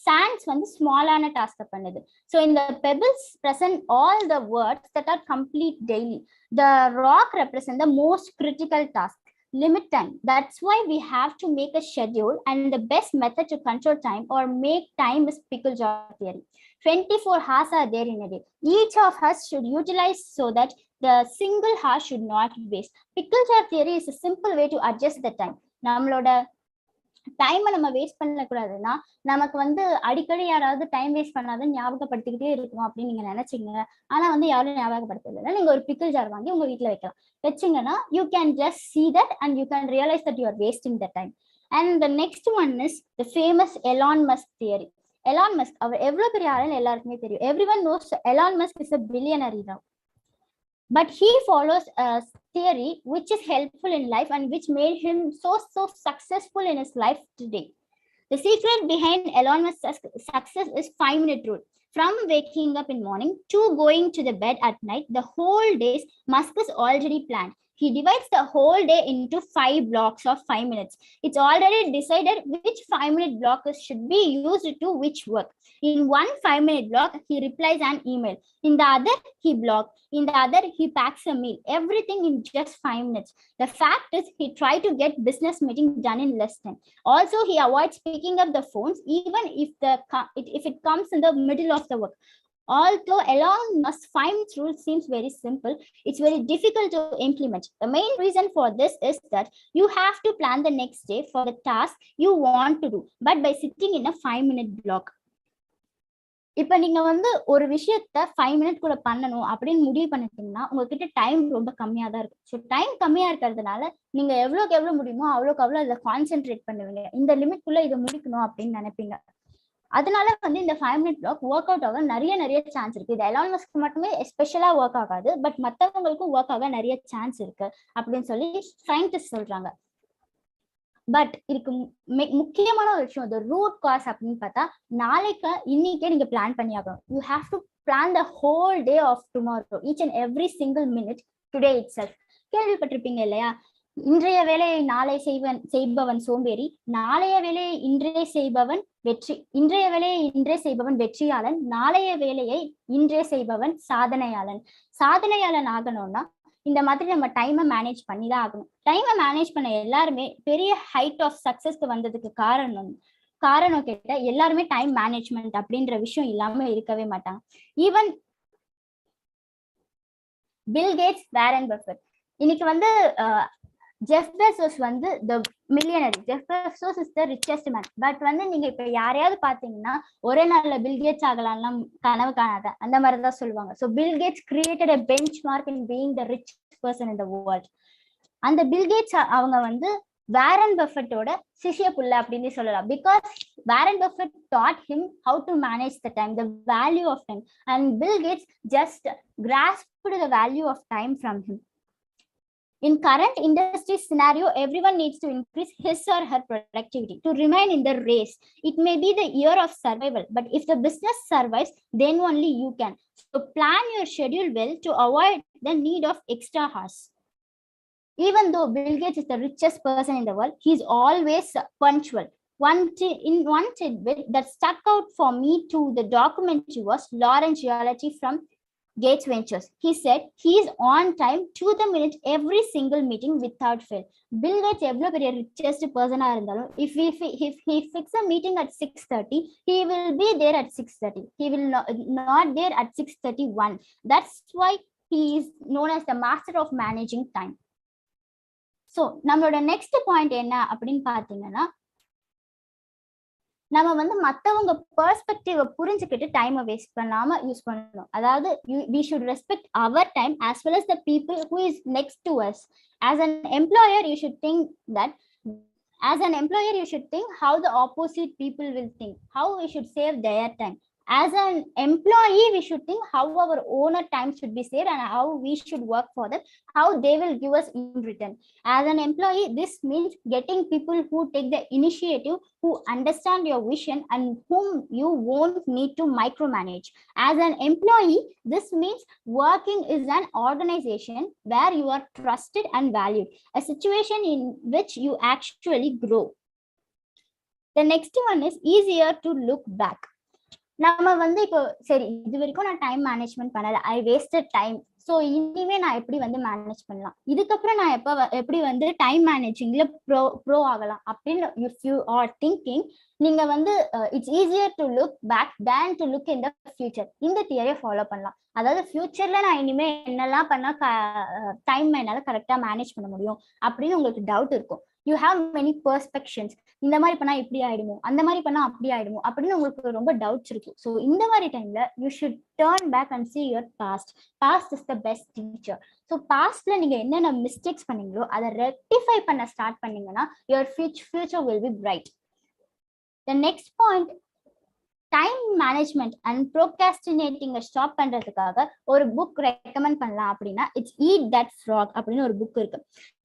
Speaker 2: Sands வந்து ஸ்மாலான டாஸ்க் பண்ணுது. ஸோ இந்த pebbles present all the words that are complete daily. The rock represent the most critical task. Limit time. That's why we have to make a schedule, and the best method to control time or make time is pickle jar theory. 24 hours are there in a day. Each of us should utilize so that the single hour should not waste. Pickle jar theory is a simple way to adjust the time. நம்மளோட டைமை நம்ம waste பண்ணக்கூடாதுன்னா நமக்கு வந்து அடிக்கடி யாராவது time waste பண்ணாதுன்னு ஞாபகப்படுத்திக்கிட்டே இருக்கணும் அப்படின்னு நீங்க நினைச்சீங்க. ஆனா வந்து யாரும் ஞாபகப்படுத்தல. நீங்க ஒரு பிக்கிள் ஜார் வாங்கி உங்க வீட்டுல வைக்கலாம். வச்சீங்கன்னா you can just see that and you can realize that you are wasting the time. And the next one is the famous Elon Musk theory. Elon Musk அவர் எவ்வளவு பெரிய ஆளுன்னு எல்லாருக்குமே தெரியும். Everyone knows Elon Musk is a billionaire now. But he follows a theory which is helpful in life and which made him so successful in his life today. The secret behind Elon Musk's success is 5-minute rule. From waking up in morning to going to the bed at night, the whole days Musk is already planned. He divides the whole day into 5 blocks of 5 minutes. It's already decided which 5-minute block should be used to which work. In one 5-minute block, he replies an email. In the other, he blogs. In the other, he packs a meal. Everything in just 5 minutes. The fact is, he tried to get business meeting done in less time. Also, he avoids picking up the phones even if it comes in the middle of the work. Although Elon Musk's 5-minute rule seems very simple, it's very difficult to implement. The main reason for this is that you have to plan the next day for the task you want to do, but by sitting in a 5-minute block. இப்போ நீங்க வந்து ஒரு விஷயத்த 5 minute கூட பண்ணணும் அப்படின்னு முடிவு பண்ணிட்டீங்கன்னா உங்ககிட்ட டைம் ரொம்ப கம்மியா தான் இருக்கும். ஸோ டைம் கம்மியா இருக்கிறதுனால நீங்க எவ்வளோக்கு எவ்வளவு முடியுமோ அவ்வளோக்கு அவ்வளோ இதை கான்சென்ட்ரேட் பண்ணுவீங்க. இந்த லிமிட்குள்ள இதை முடிக்கணும் அப்படின்னு நினைப்பீங்க. அதனால வந்து இந்த 5-minute பிளாக் ஒர்க் அவுட் ஆக நிறைய சான்ஸ் இருக்கு. இது எலான் மஸ்க் மட்டுமே எஸ்பெஷலா ஒர்க் ஆகாது, பட் மற்றவங்களுக்கும் ஒர்க் ஆக நிறைய சான்ஸ் இருக்கு அப்படின்னு சொல்லி சயின்டிஸ்ட் சொல்றாங்க. பட் இதுக்கு முக்கியமான ஒரு விஷயம், இந்த ரூட் காஸ் அப்படின்னு பார்த்தா நாளைக்கு இன்னைக்கே நீங்க பிளான் பண்ணி ஆகணும். You have to plan the whole day of tomorrow, each and every single minute today itself. கேள்விப்பட்டிருப்பீங்க இல்லையா, இன்றைய வேலையை நாளை செய்பவன் சோம்பேறி, நாளைய வேலையை இன்றே செய்பவன் வெற்றி, இன்றைய வேலையை இன்றே செய்பவன் வெற்றியாளன், நாளைய வேலையை இன்றே செய்பவன் சாதனையாளன். சாதனையாளன் ஆகணும்னா இந்த மாதிரி நம்ம டைமை மேனேஜ் பண்ணி தான் ஆகணும். டைமை மேனேஜ் பண்ண எல்லாருமே பெரிய ஹைட் ஆஃப் சக்சஸ்க்கு வந்ததுக்கு காரணம் கேட்ட எல்லாருமே டைம் மேனேஜ்மெண்ட் அப்படின்ற விஷயம் இல்லாம இருக்கவே மாட்டாங்க. Even Bill Gates, Warren Buffett, இன்னைக்கு வந்து ஜெஃப் பெசோஸ் வந்து the millionaire. Jeff Bezos is the richest man. But வந்து நீங்க இப்ப யாரையாவது பாத்தீங்கன்னா ஒரே நாள்ல பில் கேட்ஸ் ஆகலாம்லாம் கனவு காணாத, அந்த மாதிரி தான் சொல்லுவாங்க. So Bill Gates created a benchmark in being the richest person in the world. அந்த பில் கேட்ஸ் அவங்க வந்து வாரன் பஃபெட்டோட சிஷ்ய புள்ள அப்படின்னு சொல்லலாம். Because Warren Buffett taught him how to manage the time, the value of time, and Bill Gates just grasped the value of time from him. In current industry scenario, everyone needs to increase his or her productivity to remain in the race. It may be the year of survival, but if the business survives, then only you can. So plan your schedule well to avoid the need of extra hours. Even though Bill Gates is the richest person in the world, he is always punctual. One tidbit that stuck out for me to the documentary was Lawrence Reality from Gates Ventures. He said he is on time to the minute every single meeting without fail. Bill Gates எவ்வளவு பெரிய richest person ஆ இருந்தாலும் if he fix a meeting at 6:30, he will be there at 6:30. He will not there at 6:31. That's why he is known as the master of managing time. So நம்மளோட next point என்ன அப்படின்னு பாத்தீங்கன்னா, நம்ம வந்து மற்றவங்க பெர்ஸ்பெக்டிவ புரிஞ்சுக்கிட்டு டைமை வேஸ்ட் பண்ணாம யூஸ் பண்ணணும். அதாவது we should respect our time as well as the people who is next to us. As an employer, you should think how the opposite people will think, how we should save their time. As an employee, we should think how our owner time should be saved and how we should work for them, how they will give us in return. As an employee, this means getting people who take the initiative, who understand your vision and whom you won't need to micromanage. As an employee, this means working is an organization where you are trusted and valued, a situation in which you actually grow. The next one is easier to look back. நம்ம வந்து இப்போ சரி, இது வரைக்கும் நான் time management பண்ணல, ஐ wasted time, so இனிமே நான் எப்படி வந்து மேனேஜ் பண்ணலாம், இதுக்கப்புறம் நான் எப்படி வந்து டைம் மேனேஜிங்ல ப்ரோ ஆகலாம் அப்படின்னு இஃப் யூ ஆர் திங்கிங், நீங்க வந்து it's easier to look back then to look in the future. இந்த தியரியை ஃபாலோ பண்ணலாம். அதாவது ஃபியூச்சர்ல நான் இனிமே என்னெல்லாம் பண்ணா டைம் என்னால கரெக்டா மேனேஜ் பண்ண முடியும் அப்படின்னு உங்களுக்கு டவுட் இருக்கும். You have many perspectives. இந்த மாதிரி பண்ணா இப்படி ஆயிடுமோ, அந்த மாதிரி பண்ணா அப்படி ஆயிடுமோ அப்படின்னு உங்களுக்கு ரொம்ப டவுட்ஸ் இருக்கும். ஸோ இந்த மாதிரி டைம்ல you should turn back and see your past. Past is the best teacher. So பாஸ்ட்ல நீங்க என்னென்ன மிஸ்டேக்ஸ் பண்ணீங்களோ அதை ரெக்டிஃபை பண்ண ஸ்டார்ட் பண்ணீங்கன்னா your future will be bright. The next point, time management and ப்ரோகாஸ்டினேட்டிங்கை ஸ்டாப் பண்றதுக்காக ஒரு புக் ரெக்கமெண்ட் பண்ணலாம் அப்படின்னா இட்ஸ் ஈட் தட் ஃப்ராக் அப்படின்னு ஒரு புக் இருக்கு.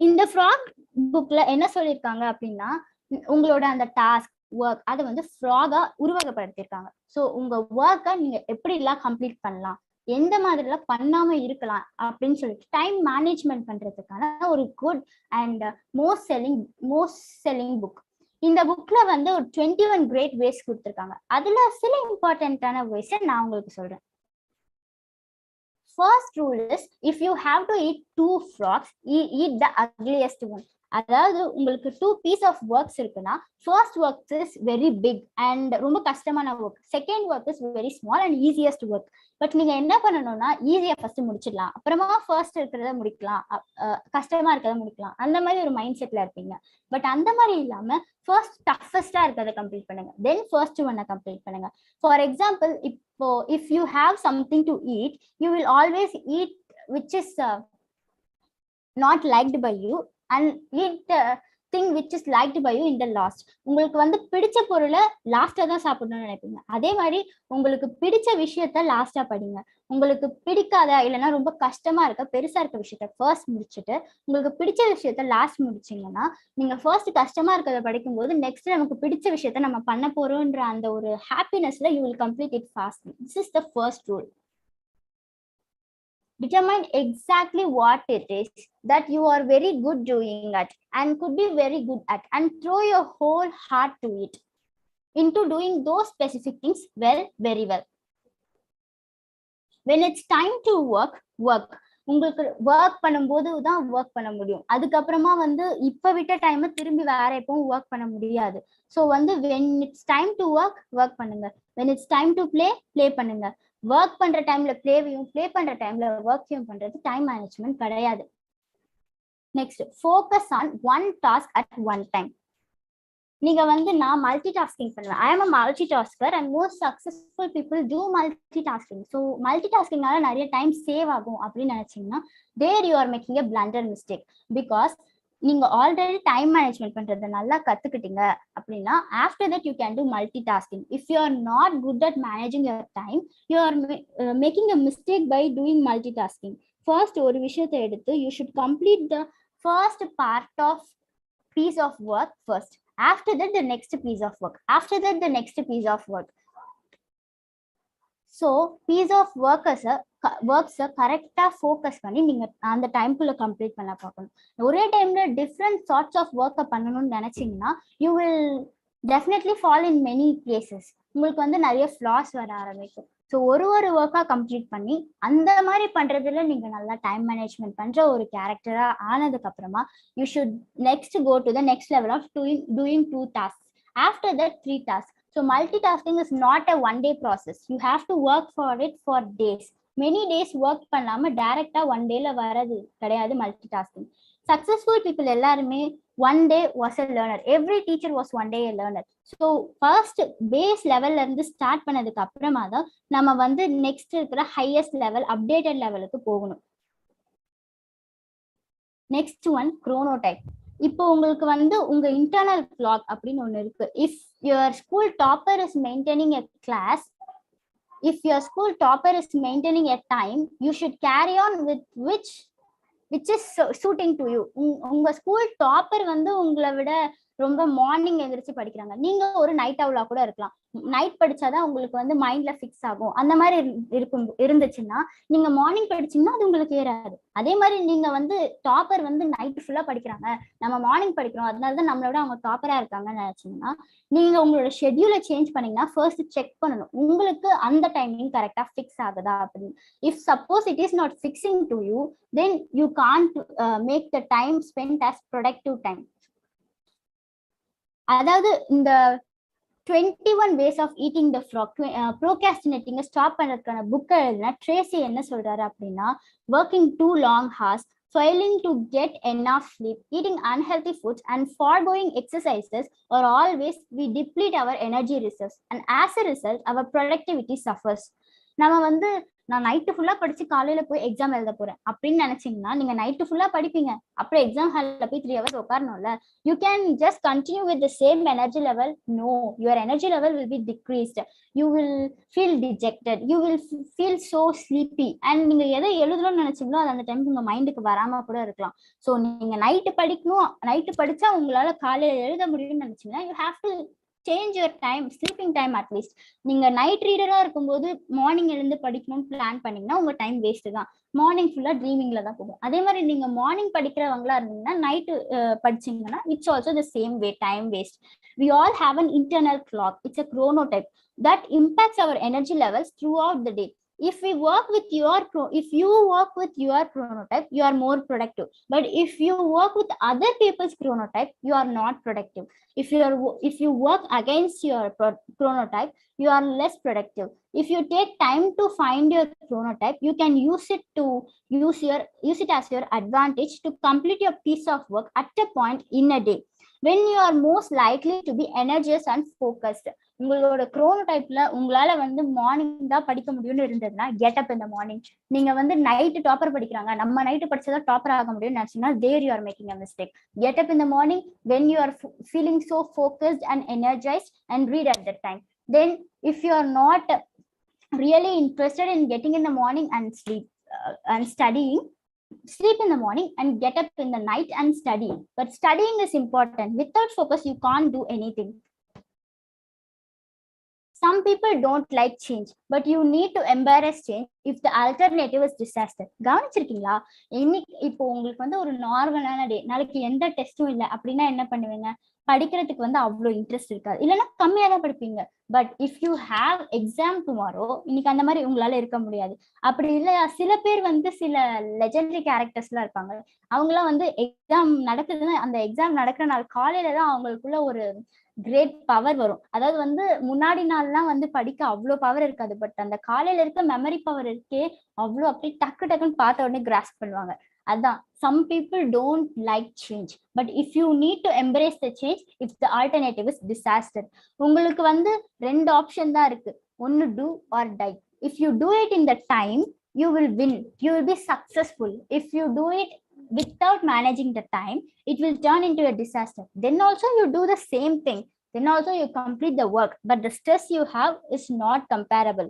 Speaker 2: இந்த ஃப்ராக் புக்ல என்ன சொல்லியிருக்காங்க அப்படின்னா, உங்களோட அந்த டாஸ்க் ஒர்க் அதை வந்து ஃப்ராகா உருவகப்படுத்தியிருக்காங்க. ஸோ உங்க ஒர்க்கை நீங்க எப்படி எல்லாம் கம்ப்ளீட் பண்ணலாம், எந்த மாதிரிலாம் பண்ணாம இருக்கலாம் அப்படின்னு சொல்லிட்டு டைம் மேனேஜ்மெண்ட் பண்றதுக்கான ஒரு good and most selling book. இந்த புக்ல வந்து ஒரு 21 கிரேட் வேஸ் கொடுத்துருக்காங்க. அதுல சில இம்பார்ட்டன்டான வேஸை நான் உங்களுக்கு சொல்றேன். First rule is, if you have to eat 2 frogs, eat the ugliest one. அதாவது உங்களுக்கு 2 பீஸ் ஆஃப் ஒர்க்ஸ் இருக்குன்னா first work is very big and ரொம்ப கஷ்டமான work, second work is very small and easiest work. But நீங்க என்ன பண்ணணும்னா ஈஸியா first முடிச்சிடலாம், அப்புறமா ஃபர்ஸ்ட் இருக்கிறத முடிக்கலாம், கஷ்டமா இருக்கிறத முடிக்கலாம், அந்த மாதிரி ஒரு மைண்ட் செட்ல இருப்பீங்க. பட் அந்த மாதிரி இல்லாம ஃபர்ஸ்ட் டஃபஸ்டா இருக்கிறத கம்ப்ளீட் பண்ணுங்க, தென் ஃபர்ஸ்ட் ஒன்னை கம்ப்ளீட் பண்ணுங்க. ஃபார் எக்ஸாம்பிள், இப்போ if you have something to eat, you will always eat which is not liked by you and eat the thing which is liked by you in the last. உங்களுக்கு வந்து பிடிச்ச பொருளை லாஸ்டா தான் சாப்பிடணும்னு நினைப்பீங்க. அதே மாதிரி உங்களுக்கு பிடிச்ச விஷயத்த லாஸ்டா படிங்க. உங்களுக்கு பிடிக்காத இல்லைன்னா ரொம்ப கஷ்டமா இருக்க பெருசா இருக்க விஷயத்த ஃபர்ஸ்ட் முடிச்சுட்டு உங்களுக்கு பிடிச்ச விஷயத்த லாஸ்ட் முடிச்சீங்கன்னா நீங்க ஃபர்ஸ்ட் கஷ்டமா இருக்கிறத படிக்கும்போது நெக்ஸ்ட் நமக்கு பிடிச்ச விஷயத்த நம்ம பண்ண போறோம்ன்ற அந்த ஒரு ஹாப்பினஸ்ல you will complete it fast. This is the first rule. Determine exactly what it is that you are very good doing at and could be very good at, and throw your whole heart to it, into doing those specific things very well. When it's time to work. உங்களுக்கு work பண்ணும்போது தான் work பண்ண முடியும். அதுக்கப்புறமா வந்து இப்ப விட்ட time திரும்பி வேற எப்பவும் ஒர்க் பண்ண முடியாது. ஸோ வந்து when it's time to work பண்ணுங்க. when it's time to play பண்ணுங்க. ஒர்க் பண்ற டைம்ல பிளேவையும் பிளே பண்ற டைம்ல ஒர்க்கையும் பண்றது டைம் மேனேஜ்மெண்ட் கிடையாது. Next, focus on one task at one time. நீங்க வந்து நான் மல்டி டாஸ்கிங் பண்ணுவேன். I am a multi tasker and most successful people do multi tasking. So multi டாஸ்கிங்னால நிறைய டைம் சேவ் ஆகும் அப்படின்னு நினைச்சீங்கன்னா there you are making a blunder mistake. Because நீங்க ஆல்ரெடி டைம் மேனேஜ்மெண்ட் பண்றதை நல்லா கத்துக்கிட்டீங்க அப்படின்னா after that you can do multi tasking. If you are not good at managing your time, you are making a mistake by doing multitasking. First ஒரு விஷயத்தை எடுத்து you should complete the first part of piece of work first. After that the next piece of work. After that the next piece of work. So piece of works கரெக்டா focus பண்ணி நீங்க அந்த டைம்குள்ள complete பண்ண பார்க்கணும். ஒரே டைம்ல different sorts of ஒர்க்கை பண்ணணும்னு நினைச்சீங்கன்னா you will definitely fall in many places. உங்களுக்கு வந்து நிறைய ஃபிளாஸ் வர ஆரம்பிக்கும். ஸோ ஒரு ஒர்க்கா கம்ப்ளீட் பண்ணி அந்த மாதிரி பண்றதுல நீங்க நல்லா டைம் மேனேஜ்மெண்ட் பண்ற ஒரு கேரக்டரா ஆனதுக்கு அப்புறமா you should next go to the next level of doing 2 tasks. After that 3 tasks. So multitasking is not a one day process. You have to work for it for days. Many days work பண்ணாம டைரக்டா one டேல வரது கிடையாது multitasking. Successful people எல்லாருமே one day was a learner. Every teacher was one day a learner. So first base levelல இருந்து start பண்ணதுக்கு அப்புறமா தான் நம்ம வந்து நெக்ஸ்ட் இருக்கிற ஹையஸ்ட் லெவல் அப்டேட்டட் லெவலுக்கு போகணும். Next one chronotype. இப்போ உங்களுக்கு வந்து உங்க இன்டர்னல் கிளாக் அப்படின்னு ஒண்ணு இருக்கு. If your school topper is maintaining a class, if your school topper is maintaining a time, you should carry on with which is suiting to you. உங்க school topper வந்து உங்களை விட ரொம்ப மார்னிங் எழுந்திரிச்சு படிக்கிறாங்க, நீங்க ஒரு நைட் அவுலா கூட இருக்கலாம். நைட் படிச்சாதான் உங்களுக்கு வந்து மைண்ட்ல ஃபிக்ஸ் ஆகும். அந்த மாதிரி இருந்துச்சுன்னா நீங்க மார்னிங் படிச்சீங்கன்னா அது உங்களுக்கு ஏறாது. அதே மாதிரி நீங்க வந்து டாப்பர் வந்து நைட் ஃபுல்லா படிக்கிறாங்க, நம்ம மார்னிங் படிக்கிறோம், அதனாலதான் நம்மளோட அவங்க டாப்பரா இருக்காங்கன்னு நினைச்சீங்கன்னா நீங்க உங்களோட ஷெட்யூலை சேஞ்ச் பண்ணீங்கன்னா ஃபர்ஸ்ட் செக் பண்ணணும் உங்களுக்கு அந்த டைமிங் கரெக்டா ஃபிக்ஸ் ஆகுதா அப்படின்னு. If suppose it is not fixing to you, then you can't make the time spend as productive time. அதாவது இந்த 21 ways of eating the frog, procrastinating stop பண்றதுக்கான புக் எழுதின ட்ரேசி என்ன சொல்றாரு அப்படின்னா, working too long hours, failing to get enough sleep, eating unhealthy foods and foregoing exercises are all ways we deplete our energy reserves, and as a result our productivity suffers. நம்ம வந்து நான் night ஃபுல்லா படிச்சு காலையில போய் exam எழுத போறேன் அப்படின்னு நினைச்சீங்கன்னா நீங்க நைட்டு ஃபுல்லா படிப்பீங்க, அப்புறம் எக்ஸாம் ஹால்ல போய் 3 hours உட்காரணும்ல. You can just continue with the same energy level. No, your energy level will be decreased. You will feel dejected, you will feel so sleepy. And நீங்க எதை எழுதணும்னு நினைச்சீங்களோ அது அந்த டைம் உங்க மைண்டுக்கு வராம கூட இருக்கலாம். ஸோ நீங்க நைட்டு படிக்கணும், நைட்டு படிச்சா உங்களால காலையில எழுத முடியும்னு நினைச்சீங்கன்னா you have to change your time, sleeping time at least. நீங்க நைட் ரீடரா இருக்கும்போது மார்னிங் எழுந்து படிக்கணும்னு பிளான் பண்ணீங்கன்னா உங்க டைம் வேஸ்ட் தான். மார்னிங் ஃபுல்லா ட்ரீமிங்ல தான் போகும். அதே மாதிரி நீங்க மார்னிங் படிக்கிறவங்களா இருந்தீங்கன்னா நைட்டு படிச்சீங்கன்னா it's also the same way, time waste. We all have an internal clock. It's a chronotype that impacts our energy levels throughout the day. if you work with your chronotype, you are more productive. But if you work with other people's chronotype, you are not productive. If you work against your chronotype, you are less productive. If you take time to find your chronotype, you can use it as your advantage to complete your piece of work at a point in a day when you are most likely to be energized and focused. உங்களோட குரோனோடைப்ல உங்களால வந்து morning தான் படிக்க முடியும்னு இருந்ததுன்னா get up இந்த morning. நீங்க வந்து நைட்டு டாப்பர் படிக்கிறாங்க, நம்ம நைட்டு படிச்சதான் டாப்பர் ஆக முடியும்னு நினைச்சீங்கன்னா there you are making a mistake. Get up இந்த morning when you are feeling so focused and energized and read at that time. Then if you are not really interested in getting in the morning and sleep and studying, sleep in the morning and get up in the night and study. But studying is important. Without focus you can't do anything. Some people don't like change, but you need to embrace change if the alternative is disaster. கவனிச்சிருக்கீங்களா? இன்னைக்கு இப்போ உங்களுக்கு வந்து ஒரு நார்மலான டே, நாளைக்கு எந்த டெஸ்டும் இல்லை அப்படின்னா என்ன பண்ணுவீங்க? படிக்கிறதுக்கு வந்து அவ்வளோ இன்ட்ரெஸ்ட் இருக்காது, இல்லைன்னா கம்மியா தான் படிப்பீங்க. But if you have exam tomorrow, இன்னைக்கு அந்த மாதிரி உங்களால இருக்க முடியாது. அப்படி இல்லையா, சில பேர் வந்து சில லெஜெண்டரி கேரக்டர்ஸ்லாம் இருப்பாங்க, அவங்களாம் வந்து எக்ஸாம் நடக்குதுன்னா அந்த எக்ஸாம் நடக்கிற நாள் காலையில தான் அவங்களுக்குள்ள ஒரு கிரேட் பவர் வரும். அதாவது வந்து முன்னாடி நாள்லாம் வந்து படிக்க அவ்வளோ பவர் இருக்காது, பட் அந்த காலையில இருக்க மெமரி பவர் இருக்கே அவ்வளோ, அப்படி டக்கு டக்குன்னு பார்த்த உடனே கிராஸ்ப் பண்ணுவாங்க. அதான் some people don't like change, but if you need to embrace the change if the alternative is disaster. உங்களுக்கு வந்து ரெண்டு ஆப்ஷன் தான் இருக்கு, ஒன்னு do or die. If you do it in the time, you will win, you will be successful. If you do it without managing the time, it will turn into a disaster. Then also you do the same thing, then also you complete the work, but the stress you have is not comparable.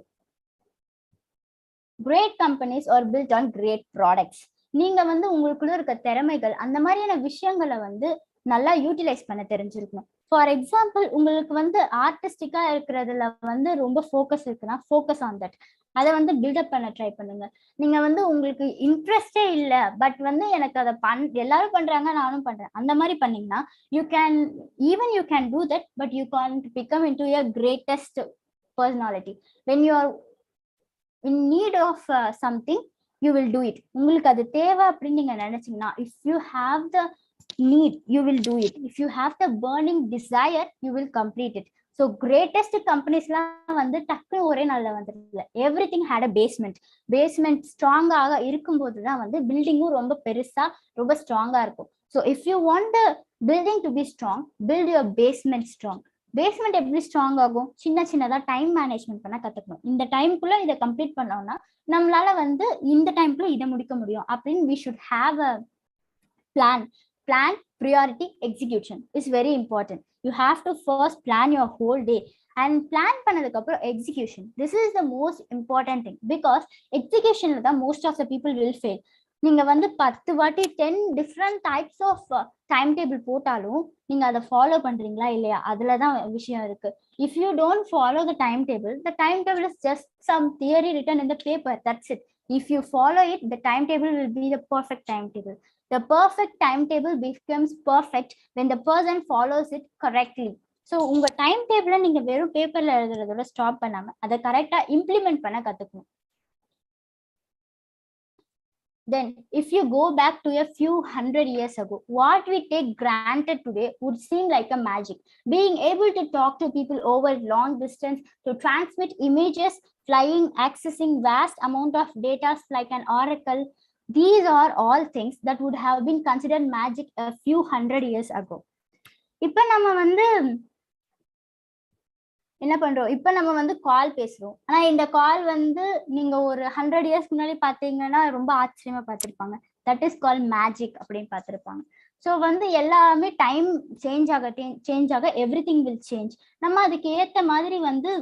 Speaker 2: Great companies are built on great products. நீங்க வந்து உங்களுக்குள்ள இருக்க திறமைகள் அந்த மாதிரியான விஷயங்களை வந்து நல்லா யூட்டிலைஸ் பண்ண தெரிஞ்சிருக்கணும். ஃபார் எக்ஸாம்பிள், உங்களுக்கு வந்து ஆர்டிஸ்டிக்கா இருக்கிறதுல வந்து ரொம்ப ஃபோக்கஸ் இருக்குன்னா ஃபோக்கஸ் ஆன் தட், அதை வந்து பில்டப் பண்ண ட்ரை பண்ணுங்க. நீங்க வந்து உங்களுக்கு இன்ட்ரெஸ்டே இல்லை, பட் வந்து எனக்கு அதை எல்லாரும் பண்றாங்க நானும் பண்றேன், அந்த மாதிரி பண்ணீங்கன்னா you can do that, but you can't become into your greatest personality. When you are in need of something, you will do it. உங்களுக்கு அது தேவை அப்படின்னு நீங்க நினைச்சீங்கன்னா, if you have the need, you will do it. If you have the burning desire, you will complete it. So greatest companiesலாம் வந்து டக்குனு ஒரே நாள்ல வந்துருக்குல்ல. everything had a basement ஸ்ட்ராங்காக இருக்கும்போது தான் வந்து பில்டிங்கும் ரொம்ப பெருசா ரொம்ப ஸ்ட்ராங்கா இருக்கும். So if you want the building to be strong, build your basement strong. Basement எப்படி ஸ்ட்ராங் ஆகும்? சின்னதா டைம் மேனேஜ்மெண்ட் பண்ண கத்துக்கணும். இந்த டைம்குள்ள இதை கம்ப்ளீட் பண்ணோம்னா நம்மளால வந்து இந்த டைம்குள்ள இதை முடிக்க முடியும் அப்படின்னு we should have a plan. Priority, execution is very important. You have to first plan your whole day and plan பண்ணதுக்கு அப்புறம் execution. This is the most important thing because executionல தான் most of the people will fail. நீங்க வந்து 10 வாட்டி 10 different types of time table போட்டாலும் நீங்க அதை follow பண்றீங்களா இல்லையா, அதுலதான் விஷயம் இருக்கு. If you don't follow the time table is just some theory written in the paper, that's it. If you follow it, the timetable will be the perfect timetable. The perfect timetable becomes perfect when the person follows it correctly. So உங்க time டேபிள நீங்க வெறும் பேப்பர்ல எழுதுறதோட stop பண்ணாம அதை கரெக்டா implement பண்ண கத்துக்கணும். Then if you go back to a few hundred years ago, what we take granted today would seem like a magic. Being able to talk to people over long distance, to transmit images, flying, accessing vast amount of data like an oracle, these are all things that would have been considered magic a few hundred years ago. இப்ப நம்ம வந்து என்ன பண்றோம், இப்ப நம்ம வந்து கால் பேசுறோம், ஆனா இந்த கால் வந்து நீங்க ஒரு 100 இயர்ஸ்க்கு முன்னாடி பாத்தீங்கன்னா ரொம்ப ஆச்சரியமா பார்த்திருப்பாங்க. தட் இஸ் கால் மேஜிக் அப்படின்னு பார்த்திருப்பாங்க. ஸோ வந்து எல்லாமே டைம் சேஞ்ச் ஆக எவ்ரிதிங் வில் சேஞ்ச். நம்ம அதுக்கு ஏத்த மாதிரி வந்து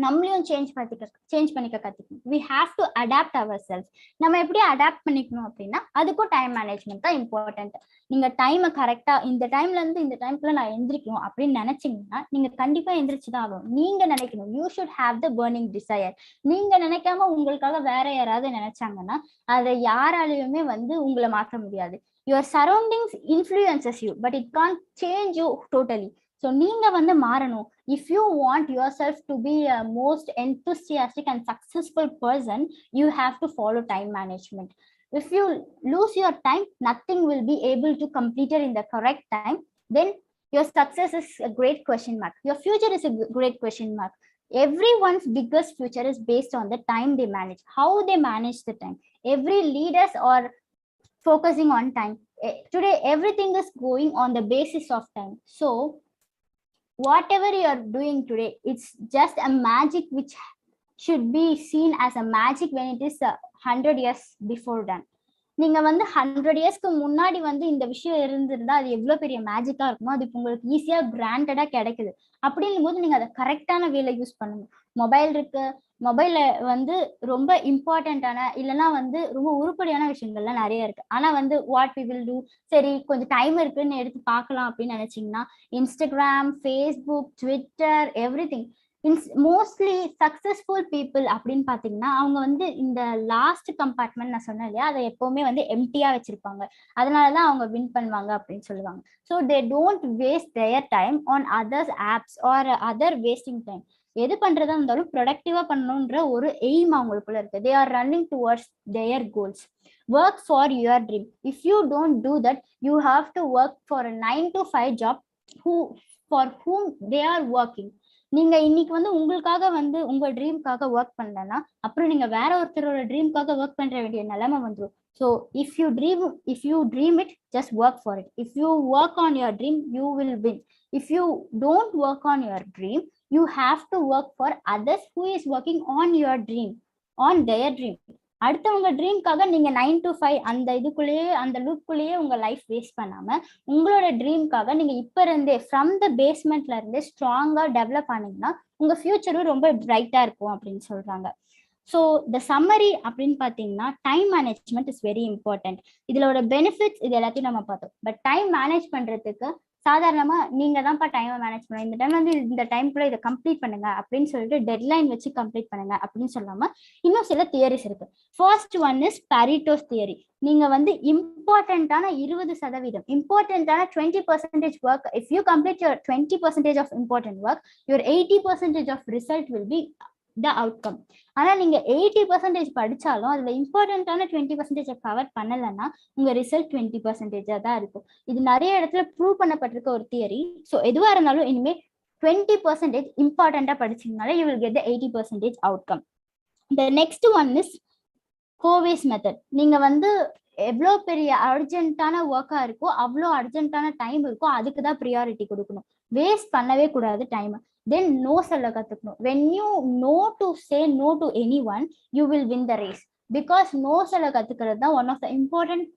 Speaker 2: நம்மளையும் சேஞ்ச் பண்ணிக்க கத்துக்கணும். we have to adapt ourselves. நம்ம எப்படி அடாப்ட் பண்ணிக்கணும் அப்படின்னா அதுக்கும் டைம் மேனேஜ்மெண்ட் தான் இம்பார்ட்டன்ட். நீங்க டைமை கரெக்டா இந்த டைம்ல இருந்து இந்த டைம்க்குள்ள நான் எந்திரிக்கணும் அப்படின்னு நினைச்சீங்கன்னா நீங்க கண்டிப்பா எந்திரிச்சுதான் ஆகணும். நீங்க நினைக்கணும். You should have the burning desire. நீங்க நினைக்காம உங்களுக்காக வேற யாராவது நினைச்சாங்கன்னா அதை யாராலையுமே வந்து உங்களை மாற்ற முடியாது. your surroundings influences you, but it can't change you totally. So நீங்க வந்து மாறணும். If you want your self to be a most enthusiastic and successful person, you have to follow time management. If you lose your time, nothing will be able to complete it in the correct time. Then your success is a great question mark. Your future is a great question mark. Everyone's biggest future is based on the time they manage, how they manage the time. Every leaders are focusing on time. Today everything is going on the basis of time. So whatever you are doing today, it's just a magic which should be seen as a magic when it is 100 years before done. நீங்க வந்து 100 இயர்ஸ்க்கு முன்னாடி வந்து இந்த விஷயம் இருந்திருந்தா அது எவ்வளவு பெரிய மேஜிக்கா இருக்குமோ, அது இப்போ உங்களுக்கு ஈஸியா கிராண்டடா கிடைக்குது. அப்படின்னும் போது நீங்க அதை கரெக்டான வேலை யூஸ் பண்ணணும். மொபைல் இருக்கு, மொபைல்ல வந்து ரொம்ப இம்பார்ட்டன்டான இல்லைன்னா வந்து ரொம்ப உருப்படியான விஷயங்கள்லாம் நிறைய இருக்கு. ஆனா வந்து வாட் வி வில் டூ, சரி கொஞ்சம் டைம் இருக்குன்னு எடுத்து பார்க்கலாம் அப்படின்னு நினைச்சீங்கன்னா Instagram, Facebook, Twitter, everything. Mostly successful people அப்படின்னு பாத்தீங்கன்னா அவங்க வந்து இந்த லாஸ்ட் கம்பார்ட்மெண்ட் நான் சொன்னேன் இல்லையா, அதை எப்பவுமே வந்து எம்டியா வச்சிருப்பாங்க. அதனாலதான் அவங்க வின் பண்ணுவாங்க அப்படின்னு சொல்லுவாங்க. So they don't waste their time on others apps or other wasting time. எது பண்றதா இருந்தாலும் ப்ரொடக்டிவா பண்ணணுன்ற ஒரு எய்ம் அவங்களுக்குள்ள இருக்கு. They are running towards their goals. Work for your dream. If you don't do that, you have to work for a 9 to 5 job for whom they are working. நீங்க இன்னைக்கு வந்து உங்களுக்காக வந்து உங்க ட்ரீம்காக ஒர்க் பண்ணலன்னா அப்புறம் நீங்க வேற ஒருத்தரோட ட்ரீம்காக ஒர்க் பண்ற வேண்டிய நிலைமை வந்துடும். So if you dream it, just work for it. If you work on your dream, you will win. If you don't work on your dream, you have to work for others who is working on your dream, on their dream. அடுத்தவங்க ட்ரீம்காக நீங்க 9 to 5 அந்த இதுக்குள்ளேயே அந்த லூப்குள்ளேயே உங்க life waste பண்ணாம உங்களோட ட்ரீம்காக நீங்க இப்ப இருந்தே ஃப்ரம் த பேஸ்மெண்ட்ல இருந்தே ஸ்ட்ராங்கா டெவலப் ஆனீங்கன்னா உங்க ஃபியூச்சரும் ரொம்ப பிரைட்டா இருக்கும் அப்படின்னு சொல்றாங்க. ஸோ த சம்மரி அப்படின்னு பார்த்தீங்கன்னா time management is very important. இதோட பெனிஃபிட்ஸ் இது எல்லாத்தையும் நம்ம பார்த்தோம். பட் டைம் மேனேஜ் பண்றதுக்கு சாதாரணமா நீங்க தான்ப்பா டைமை மேனேஜ் பண்ணுங்க, இந்த டைம் வந்து இந்த டைம்குள்ள இதை கம்ப்ளீட் பண்ணுங்க அப்படின்னு சொல்லிட்டு டெட்லைன் வச்சு கம்ப்ளீட் பண்ணுங்க அப்படின்னு சொல்லாம இன்னும் சில தியரிஸ் இருக்கு. First one is Pareto's theory. நீங்க வந்து இம்பார்ட்டன்டான 20%, இம்பார்ட்டன்டான 20% work, if you complete your 20% of important work, your 80% of result will be the outcome. ஆனா நீங்க 80% படிச்சாலும் அதுல இம்பார்ட்டன்டான 20% கவர் பண்ணலன்னா உங்க ரிசல்ட் 20% தான் இருக்கும். இது நிறைய இடத்துல ப்ரூவ் பண்ணப்பட்டிருக்க ஒரு தியரி. ஸோ எதுவா இருந்தாலும் இனிமே 20% இம்பார்ட்டன்டா படிச்சீங்கனால you will get the 80% outcome. The next one is Covey's method. நீங்க வந்து எவ்வளோ பெரிய அர்ஜென்ட்டான ஒர்க்கா இருக்கோ அவ்வளோ அர்ஜென்ட்டான டைம் இருக்கோ அதுக்கு தான் ப்ரியாரிட்டி கொடுக்கணும். வேஸ்ட் பண்ணவே கூடாது டைம். தென் நோ சொல்ல கத்துக்கணும். When you know to say no to any one, you will win the race. Because no சொல்ல கத்துக்கிறது தான் one of the important